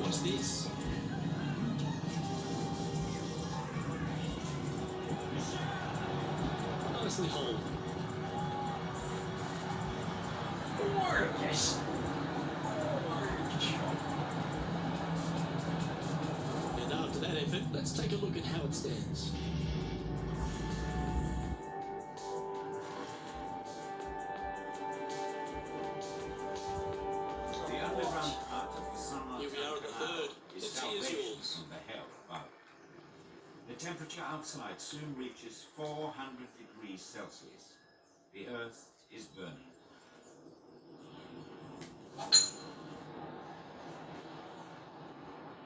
What's this? Nicely holed. Gorgeous. And after that effort, let's take a look at how it stands. The underground part of the Sunlight Here we are at the Canal 3rd. is The tee is salvation yours. from the hell above. The temperature outside soon reaches 400 degrees Celsius. The earth is burning.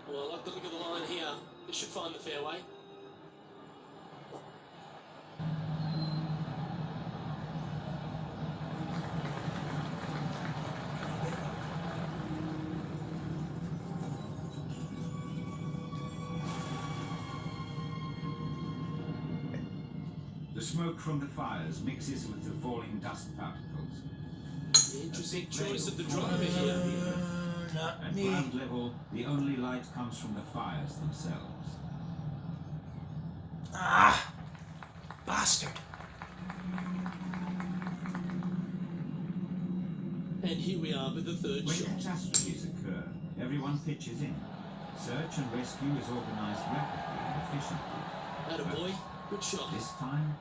Well, I like the look of the line here. This should find the fairway. The smoke from the fires mixes with the falling dust particles. The interesting choice of the driver here. Not At me. ground level, the only light comes from the fires themselves. Ah, bastard. And here we are with the 3rd When shot. catastrophes occur, everyone pitches in. Search and rescue is organized rapidly and efficiently. Attaboy, good shot. This time,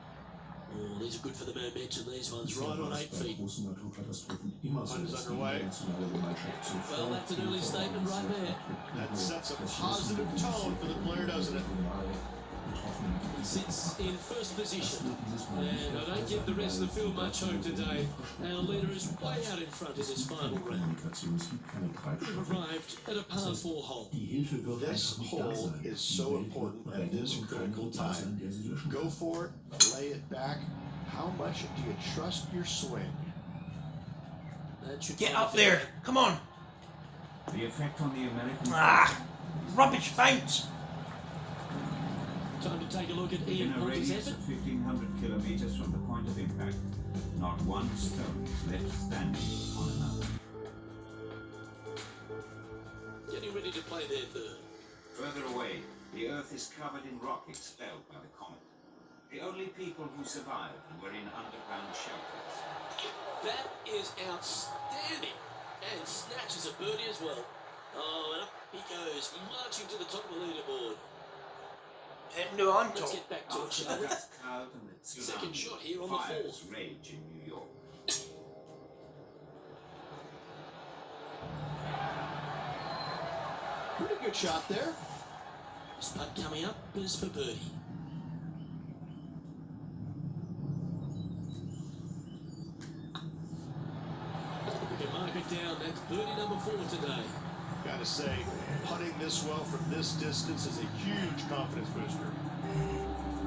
Oh, these are good for the momentum, these ones, right on 8 feet. Fun is underway. Well, that's an early statement right there. That sets a positive tone for the player, doesn't it? He sits in first position, and I don't give the rest of the field much hope today. Our leader is way out in front in this final round. We've arrived at a par 4 hole. This hole is so important at this critical time. Go for it, lay it back. How much do you trust your swing? That should Get find up the there. fairway. Come on. the effect on the American Ah, rubbish bounce. Time to take a look at in Ian a Poulter's radius effort. of 1,500 kilometers from the point of impact, not one stone is left standing on another. Getting ready to play their 3rd. Further away, the Earth is covered in rock expelled by the comet. The only people who survived were in underground shelters. That is outstanding. And snatches a birdie as well. Oh, and up he goes, marching to the top of the leaderboard. Heading to on Let's top. get back to it, After shall the we? dust cloud and the tsunami, Second shot here on the fires 4th. rage in New York. Pretty good shot there. This putt coming up is for birdie. We can mark it down. That's birdie number 4 today. Gotta say, putting this well from this distance is a huge confidence booster.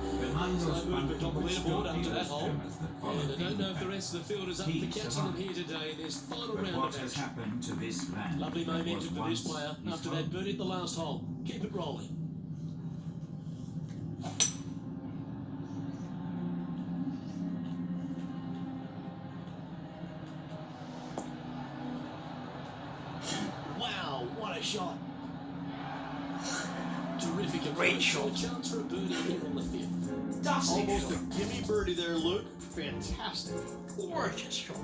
No movement on the leaderboard after that hole. And I don't know if the rest of the field is up for catching them here today in this final round what of has action. happened to this land? Lovely that momentum was for this once player his after home? that birdie at the last hole. Keep it rolling. Wow, what a shot. Terrific approach. Great shot. A chance for a birdie here on the fifth. Fantastic Almost shot. a gimme birdie there, Luke. Fantastic. Gorgeous shot.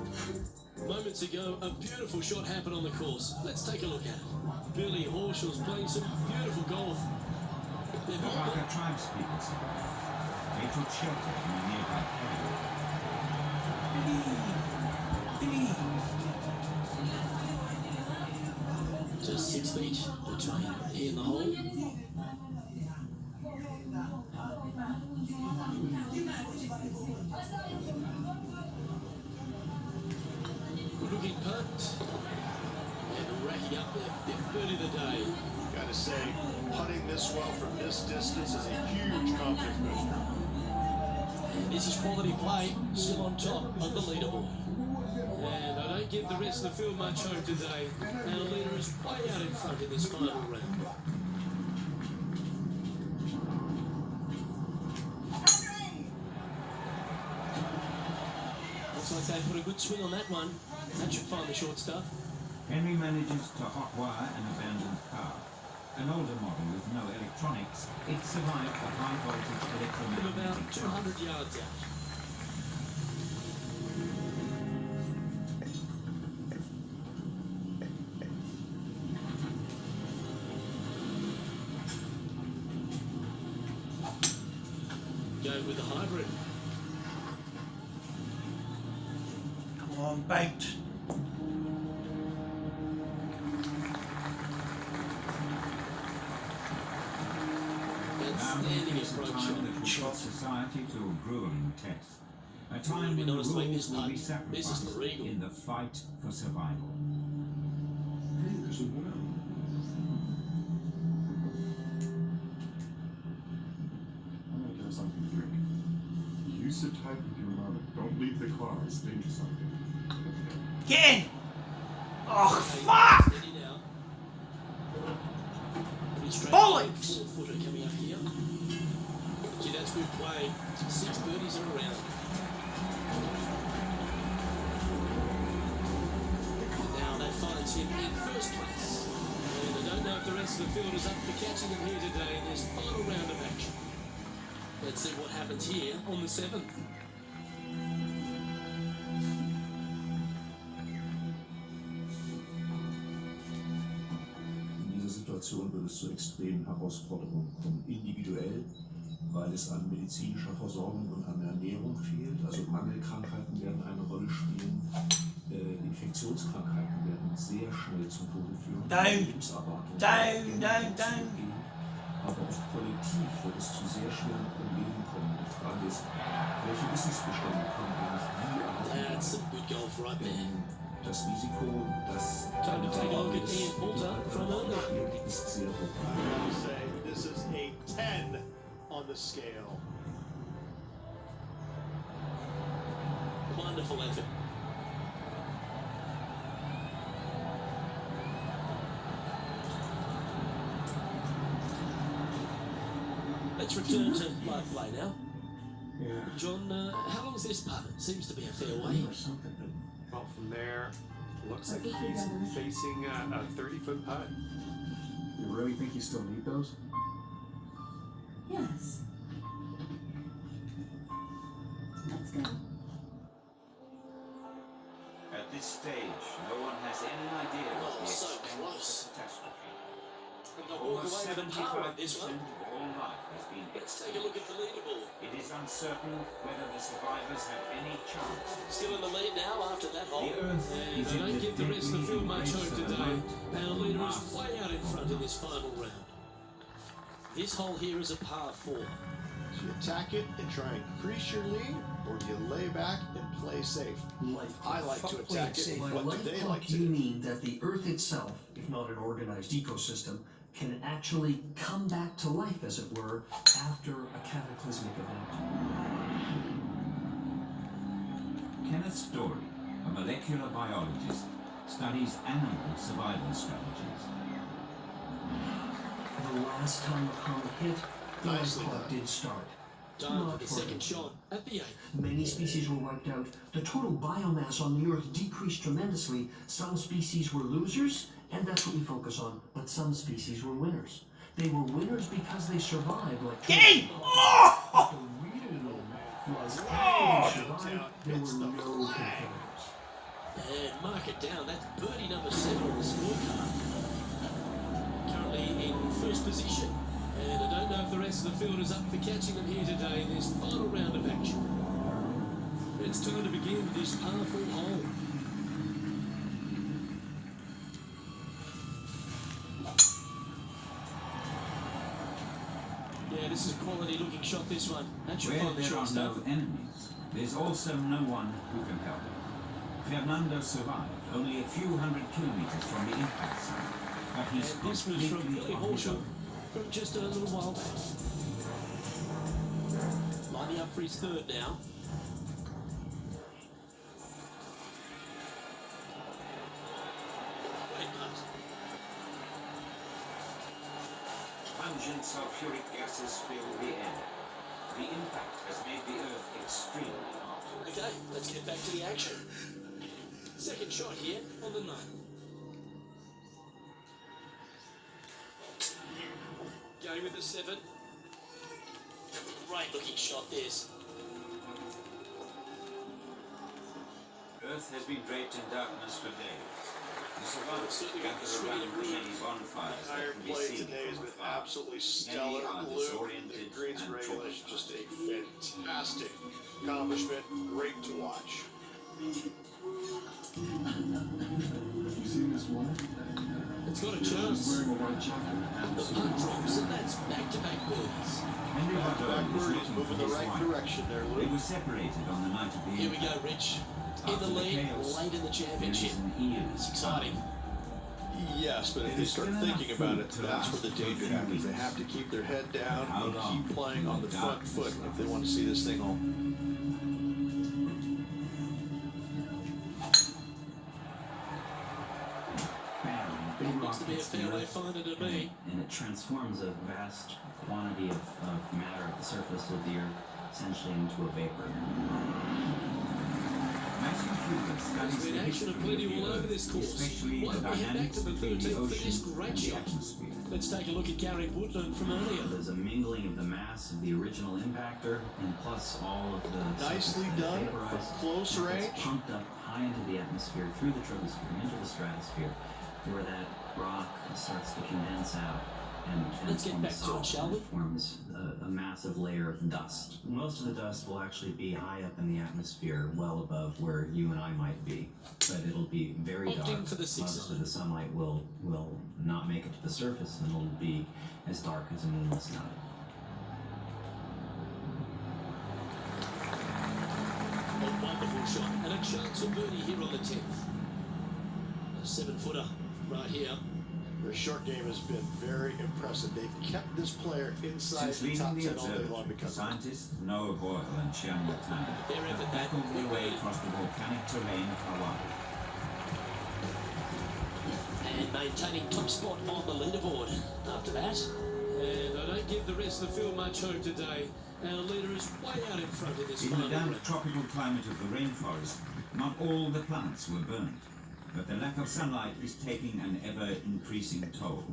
Moments ago, a beautiful shot happened on the course. Let's take a look at it. Billy Horschel's playing some beautiful golf. The Barker tribespeople say they took shelter in a nearby Just 6 feet between he and the hole. Good looking putt. And racking up their fifth birdie of the day. Gotta say, putting this well from this distance is a huge confidence booster. And this is quality play, still on top of the leaderboard. And I don't give the rest of the field much hope today. Our leader is way out in front in this final round. Looks like they put a good swing on that one. That should find the short stuff. Henry manages to hotwire an abandoned car. An older model with no electronics, it survived the high voltage From electromagnetic about 200 yards out. Go with the hybrid. Come on, banked. Outstanding Now approach time that will shot. put society to a grueling test. A time Be when the nice to make rules this will be putt. This is sacrificed the Regal. in the fight for survival. I'm gonna give something to drink. You sit tight with your mother. Don't leave the car. It's dangerous out there. Get in! Oh, fuck! Steady now. Pretty straight Bollocks! 4-footer coming up here. Gee, that's good play. 6 birdies in a round. And now that finds him in first place. And I don't know if the rest of the field is up for catching him here today in this final round of action. Let's see what happens here on the 7th. In dieser Situation wird es zu extremen Herausforderungen kommen. Individuell, weil es an medizinischer Versorgung und an Ernährung fehlt. Also Mangelkrankheiten werden eine Rolle spielen. Infektionskrankheiten werden sehr schnell zum Tode führen. Lebenserwartung Down. Aber auch kollektiv wird es zu sehr schweren Problemen kommen. Die Frage ist, welche Wissensbestände können eigentlich wie erhalten That's some good golf right there. werden? Das Risiko, dass Time to take a look at Ian Poulter from earlier. ist sehr hoch. I gotta say, this is a 10 on the scale. Wonderful effort. Let's return to live play now. Yeah. John, how long is this putt? It seems to be a fair way. Well, from there, looks like he's facing a 30-foot putt. You really think you still need those? Yes. Let's go. At this stage, no one has any idea of Oh, the so extent close. of the catastrophe. And they'll walk Almost away with a par on 75% this one. of all life has been Let's take a look at the leaderboard. It is uncertain whether the survivors have any chance. Still in the lead now after that hole. The Earth And is I in don't the give the rest of the field much deadly hope embrace of today. the Our leader is mass. way out in front in this final round. This hole here is a par 4. Do you attack it and try and increase your lead, or do you lay back and play safe? I like to attack it. By What life do they clock, like to you do? mean that the Earth itself, if not an organized ecosystem, can actually come back to life, as it were, after a cataclysmic event. Kenneth Story, a molecular biologist, studies animal survival strategies. The last time a comet hit, the life Nicely clock done. did start. Time for Not the for second it. shot at the 8th. Many species were wiped out. The total biomass on the Earth decreased tremendously. Some species were losers, and that's what we focus on. But some species were winners. They were winners because they survived, like Get him! But the real win was after they survived, there It's were the no flag. competitors. And mark it down. That's birdie number 7 on the scorecard. Currently in first position. And I don't know if the rest of the field is up for catching them here today in this final round of action. It's time to begin with this powerful hole. Yeah, this is a quality looking shot, this one. That's your Where final there shot are stuff. no enemies, there's also no one who can help. Fernando survived only a few hundred kilometers from the impact site, but he's And this was from completely Billy on his Horsham own. from just a little while back. Lining up for his third now. Great putt. Pungent sulfuric gases fill the air. The impact has made the Earth extremely hot. Okay, let's get back to the action. Second shot here on the 9. Going with the 7. Great looking shot, this. Earth has been draped in darkness for days. The survivors Certainly got the gather swing around and the groove. many bonfires Entire that can be play seen today has from been afar. absolutely stellar. are Luke, the disoriented greens and regulation, traumatized. just a fantastic accomplishment. Great to watch. Have you seen this woman? It's got a She's chance. wearing a white jacket. The putt drops, and that's back-to-back birdies. Henry Back Vardon was birdies, looking moving for the his right wife. direction there, They Luke. were separated on the night of the Here we impact. go, Rich. In After the the lead, chaos, late in the there is championship. an ear. It's exciting. Yes, but if It they is start still thinking enough about food it, to that's where last the for danger 3 happens. They weeks. have to keep their head down How and long keep playing on the will front darkness foot if last? they want to see this thing home. Looks to be a fairway finder to me. And it transforms a vast quantity of matter at the surface of the Earth essentially into a vapor. Matthew Huber studies There's been the action history of plenty of the all over Earth, this course. especially Why the don't we head back dynamics to the between the 13th for this ocean great and the shot? atmosphere. Let's take a look at Gary Woodland from earlier. There's a mingling of the mass of the original impactor and plus all of the Nicely surface that done vaporized, from close and it's range. pumped up high into the atmosphere, through the troposphere, into the stratosphere, where that rock starts to condense out and Let's get form back to it, solid, shall and we? it forms a massive layer of dust. Most of the dust will actually be high up in the atmosphere, well above where you and I might be, but it'll be very Opting dark. for the 6 Obviously, the sunlight will not make it to the surface, and it'll be as dark as a moonless night. A wonderful shot and a chance of birdie here on the 10th. A 7-footer right here. Their short game has been very impressive. They've kept this player inside Since the top leading 10 the all day long observatory, because of it. scientists Noah Boyle and Chiang Yat-Tan Their effort have back battled their way quickly. across the volcanic terrain of Hawaii. And maintaining top spot on the leaderboard after that. And I don't give the rest of the field much hope today. Our leader is way out in front of this In the final damp round. tropical climate of the rainforest, not all the plants were burnt, but the lack of sunlight is taking an ever-increasing toll.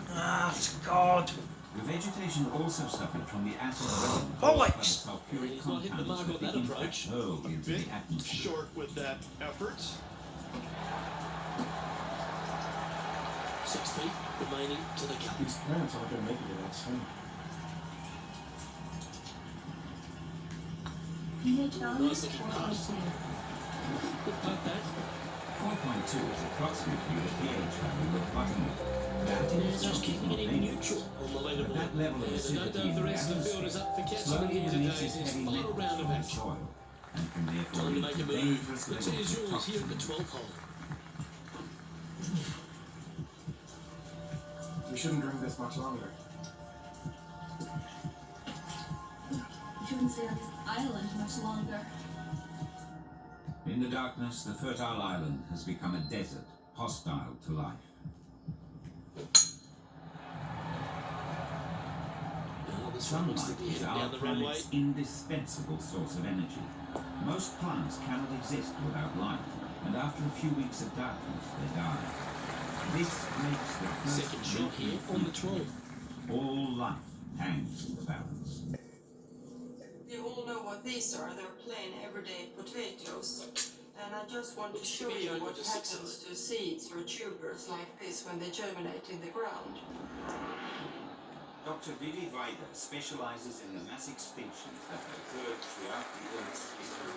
Ah, God. The vegetation also suffered from the acid rain Bollocks! caused by the sulfuric He's not hitting the mark compounds on that that the approach. impact hurled into Bit the atmosphere. short with that effort. 6 feet remaining to the cup. These plants aren't going to make it to that swing. PH values Nice looking putt. 402. Good putt that. 4.2 is approximately the pH value of buttermilk. That Yeah, is just keeping it in neutral on the leaderboard. that level of And I don't acidity know if the in rest of the field is up for catching slowly here today releases in this heavy final metals round of from the action. soil and can therefore Time to lead make to a move. dangerous The tee levels is of yours here at the toxins. 12th hole. We shouldn't drink this much longer. We shouldn't stay on this island much longer. In the darkness, the fertile island has become a desert, hostile to life. Sunlight is our planet's indispensable source of energy. Most plants cannot exist without light, and after a few weeks of darkness, they die. This makes the first Second shot here on the 12th. All life hangs in the balance. You all know what these are. They're plain everyday potatoes. And I just want to show you what happens to seeds or tubers like this when they germinate in the ground. Dr. Vivi Weider specializes in the mass extinctions that occur throughout the Earth's history.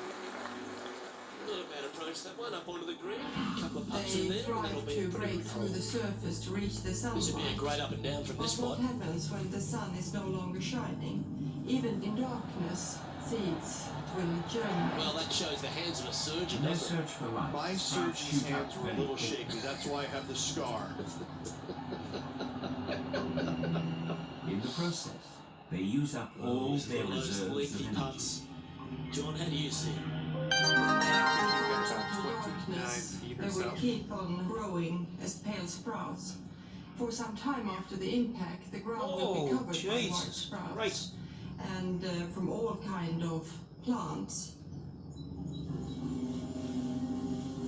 Not a bad approach, that one up onto the green. A couple of putts in They there, and that'll thrive be to a pretty break good through hole. the surface to reach the sunlight. This would be a great up and down from But this what spot. happens when the sun is no longer shining? Even in darkness, seeds will germinate. Well, that shows the hands of a surgeon, Their doesn't it? search for life. My starts surgeon's shoot up hands were a very little quickly. shaky. That's why I have the scar. In the process, they use up all Those their reserves of leaky energy. putts. John, how do you see it? Darkness, they will keep on growing as pale sprouts. For some time after the impact, the ground will be covered by white sprouts. Right. And from all kind of plants.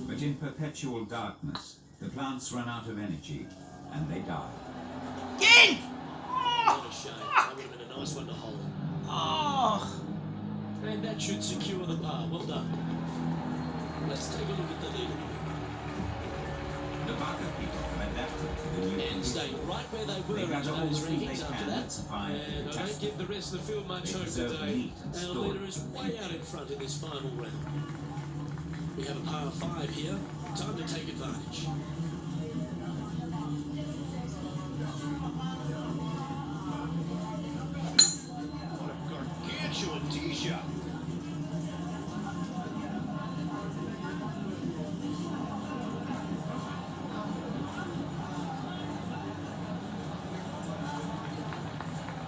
But in perpetual darkness, the plants run out of energy and they die. Again! What a shame. That would have been a nice one to hold. Oh! And that should secure the par. Well done. Let's take a look at the leaderboard. The Baka people have adapted to the new And stayed right where they were They in gather all the today's food they rankings after can that. and survive the And I don't catastrophe. give the rest of the field much They hope preserve today. meat and Our store leader it is for the way future. out in front in this final round. We have a par 5 here. Time to take advantage. What a gargantuan tee shot.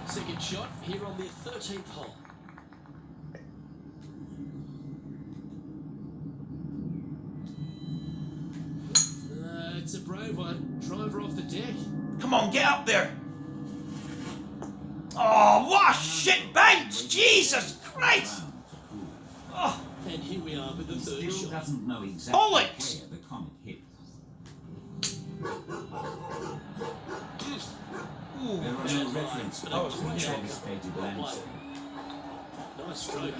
Second shot here on the 13th hole. It's a brave one. Driver off the deck. Come on, get up there! Oh, what a shit bounce! Jesus Christ! Oh, And here we are with the He third still shot. doesn't know exactly bollocks! where the comet hit. There are no reference But points a in the great devastated Well played. landscape. Nice stroke.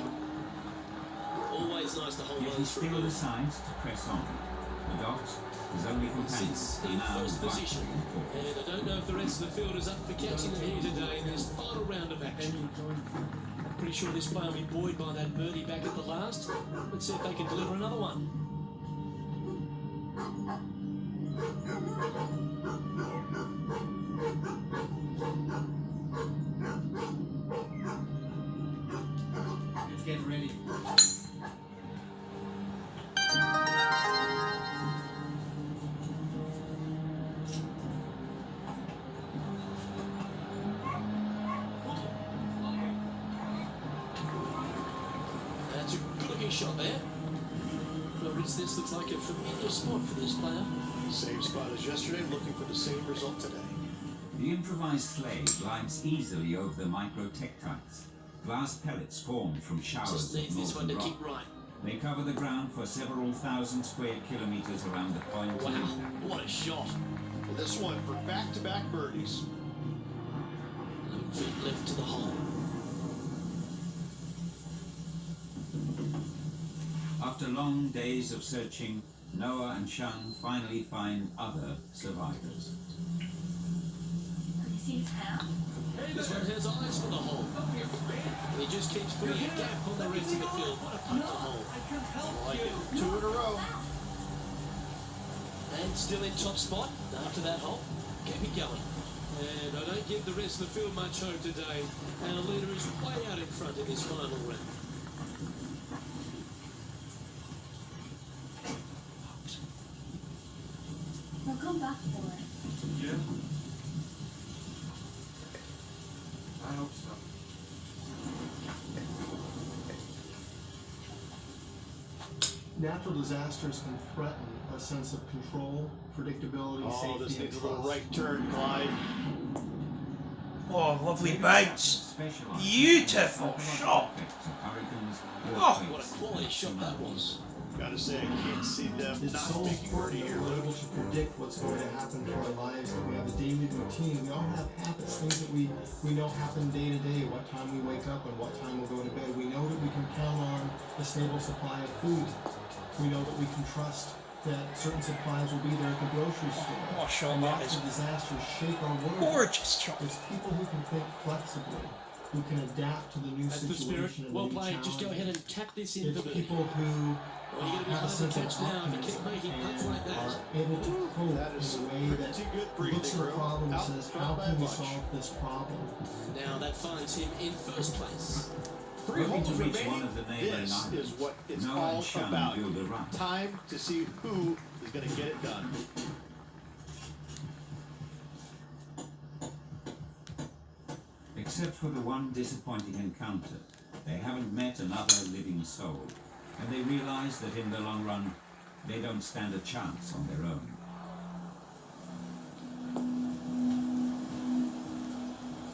Always nice to hold Yet he those for a still move. decides to press on. The dogs, his only companions, Sits are in now first vitally position. important. And I don't know if the rest of the field is up for catching them here today in this final round of action. Pretty sure this player will be buoyed by that birdie back at the last. Let's see if they can deliver another one. Let's get ready. That's a good looking shot there. Well, Rich, this looks like a familiar spot for this player. Same spot as yesterday, looking for the same result today. The improvised sleigh glides easily over the microtectites, glass pellets formed from showers Just needs of this one to molten kick rock. right. They cover the ground for several thousand square kilometers around the point of Wow, impact. what a shot. Well, this one for back-to-back birdies. 11 feet left to the hole. After long days of searching, Noah and Shang finally find other survivors. You see his hand? This one has eyes for the hole. He just keeps putting a gap on the rest of the field. What a putt to hole. I like it. 2 in a row. And still in top spot after that hole. Keep it going. And I don't give the rest of the field much hope today. Our leader is way out in front in this final round. We'll come back for it. Yeah. I hope so. Natural disasters can threaten a sense of control, predictability, safety, this and needs a little trust. right turn, Clyde. Oh, lovely bounce. Beautiful shot. Oh, what a quality shot that was. Gotta say, I can't see them It's not so making birdie important that here. we're able to predict what's going to happen to our lives, that we have a daily routine. We all have habits, things that we know happen day to day, what time we wake up and what time we'll go to bed. We know that we can count on a stable supply of food. We know that we can trust that certain supplies will be there at the grocery store. What shot And that is. natural disasters shake our world. Gorgeous shot. There's people who can think flexibly, who can adapt to the new That's the spirit. situation and Well new played. Just go challenges. ahead and tap this in It's for birdie. people who Well, you're going to be have a hard to sense of catch now if you keep optimism making putts and like that. are able to cope That is in a way that pretty good looks breathing at a room. problem and Out says, front how by can we much. solve this problem? Now that finds him in first place. 3 Hoping holes to reach remaining. one of the neighboring This islands. is what it's No all one shall about. build a run. Time to see who is going to get it done. Except for the one disappointing encounter, they haven't met another living soul, and they realize that in the long run, they don't stand a chance on their own.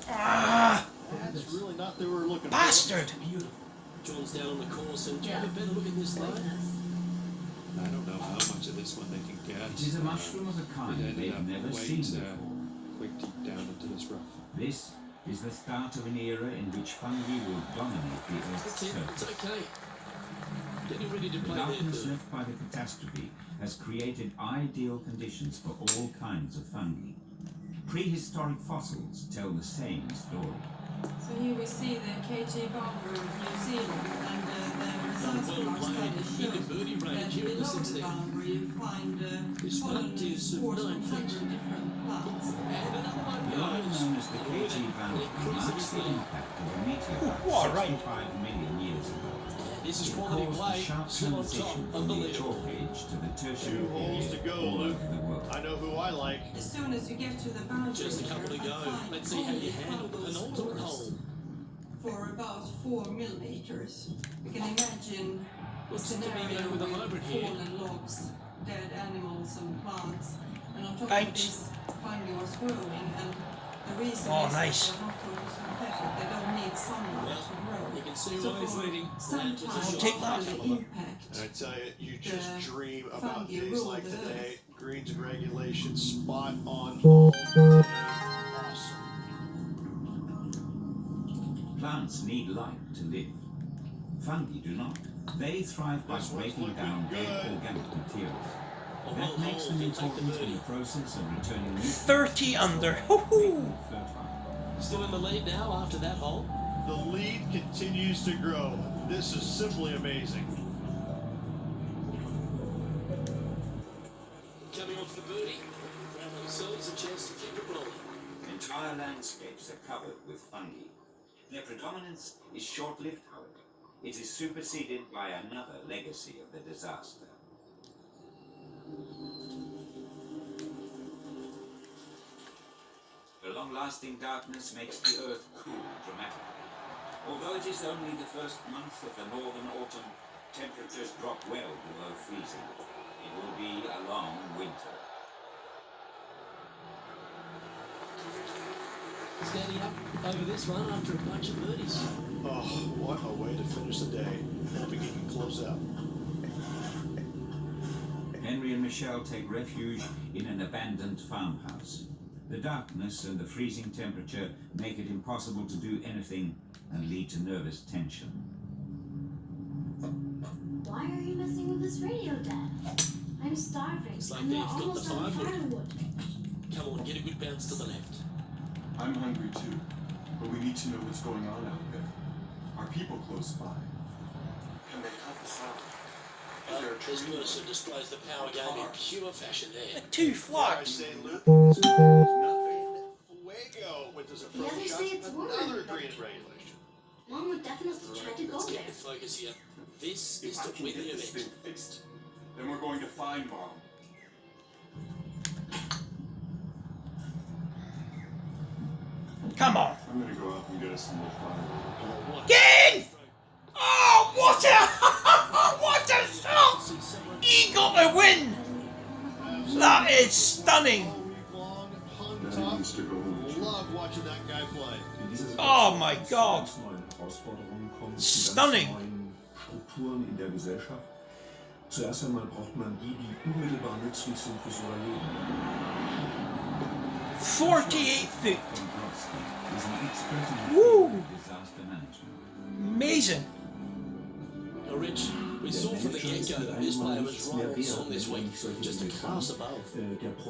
Ah, That's really not what we were looking bastard. Beautiful. John's down on the course and take a better look at this line. I don't know how much of this one they can get. It is a mushroom of a kind It ended they've up never quite, seen before. quite deep down into this rough. This is the start of an era in which fungi will dominate the Earth's That's it. It's surface. okay. Getting ready to The play there, darkness third. left by the catastrophe has created ideal conditions for all kinds of fungi. Prehistoric fossils tell the same story. So here we see the KG boundary of New Zealand, and the results from our study show that below the boundary you find pollen spores from 100 different plants. The line known as the KG boundary marks the impact of a meteorite 65 million years ago. This is It quality caused play. a sharp Still on top. transition from the Unbelievable. chalk age to the tertiary 2 holes to period go, all Luke. over the world. I know who I like. As soon as you get to the boundary, Just a couple to go. Let's see how you handle an ultimate hole. for about 4 millimeters. You can imagine a Looks to be scenario going with a hybrid with here. fallen logs, dead animals and plants, and on top Bounce. of this, fungi was growing, and the reason Oh, is nice. that they're not photosynthetic, they don't need sunlight to grow. You can see So why he's for leading. some That was a time shot. Take that. after the impact, And I tell you, you just The dream about fungi days rule like the today. Greens and regulations, spot on all day. Awesome. Plants need light to live. Fungi do not. They thrive by This one's breaking looking down dead good. organic materials. Oh, That well, makes them he'll take the important in birdie. the process of returning nutrients 30 under. to Woohoo! fertile. Still in the lead now after that hole. The lead continues to grow. This is simply amazing. Coming off the birdie. Grab themselves a chance to keep it rolling. Entire landscapes are covered with fungi. Their predominance is short-lived, however. It is superseded by another legacy of the disaster. The long-lasting darkness makes the earth cool dramatically. Although it is only the first month of the northern autumn, temperatures drop well below freezing. It will be a long winter. Standing up over this one after a bunch of birdies. Oh, what a way to finish the day. Hoping he can close out. Henry and Michelle take refuge in an abandoned farmhouse. The darkness and the freezing temperature make it impossible to do anything and lead to nervous tension. Why are you messing with this radio, Dad? I'm starving. It's like and they're they've got the almost out of firewood. firewood. Come on, get a good bounce to the left. I'm hungry too, but we need to know what's going on out there. Are people close by? Can they help us out? This person displays the power game in pure fashion there. Two flags. Fuego with his The approach others shot. say it's Another work. green regulation. Mom would definitely try to go Let's there. get the focus here. This is If I to can win get the this event. thing fixed, then we're going to find Mom. Come on. I'm gonna go out and get us some more fire. Get in! Oh, what a what a shot! He got the win. That is stunning. Daddy needs to go home. Love watching that guy play. Oh my God. Stunning. Strukturen in der Gesellschaft. Zuerst einmal braucht man die, die unmittelbar nützlich sind für so ein Leben. 48 feet. Woo! Disaster management. Amazing. Now, Rich, we saw from the get-go that this player was right on song this week, just a class above.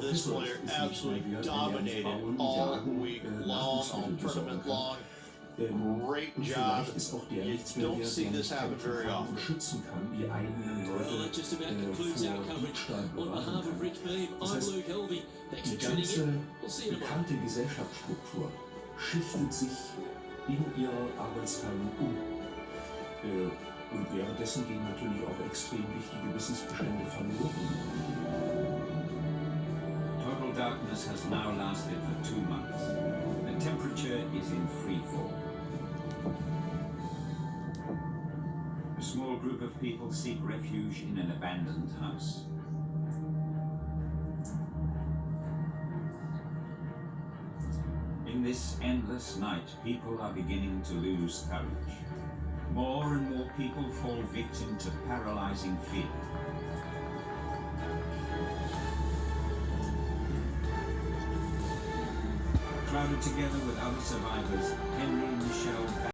This player absolutely dominated all week long, all tournament long. Great job. You don't see this happen very often. Well, that just about concludes our coverage. On behalf of Rich Beam, I'm Luke Helvey. Thanks for tuning in. We'll see you tomorrow. Bekannte Gesellschaftsstruktur schiftet sich in ihrer Arbeitsteilung um. Und währenddessen gehen natürlich auch extrem wichtige Wissensbestände verloren. Total darkness has now lasted for 2 months. The temperature is in free fall. A small group of people seek refuge in an abandoned house. In this endless night, people are beginning to lose courage. More and more people fall victim to paralyzing fear. Crowded together with other survivors, Henry and Michelle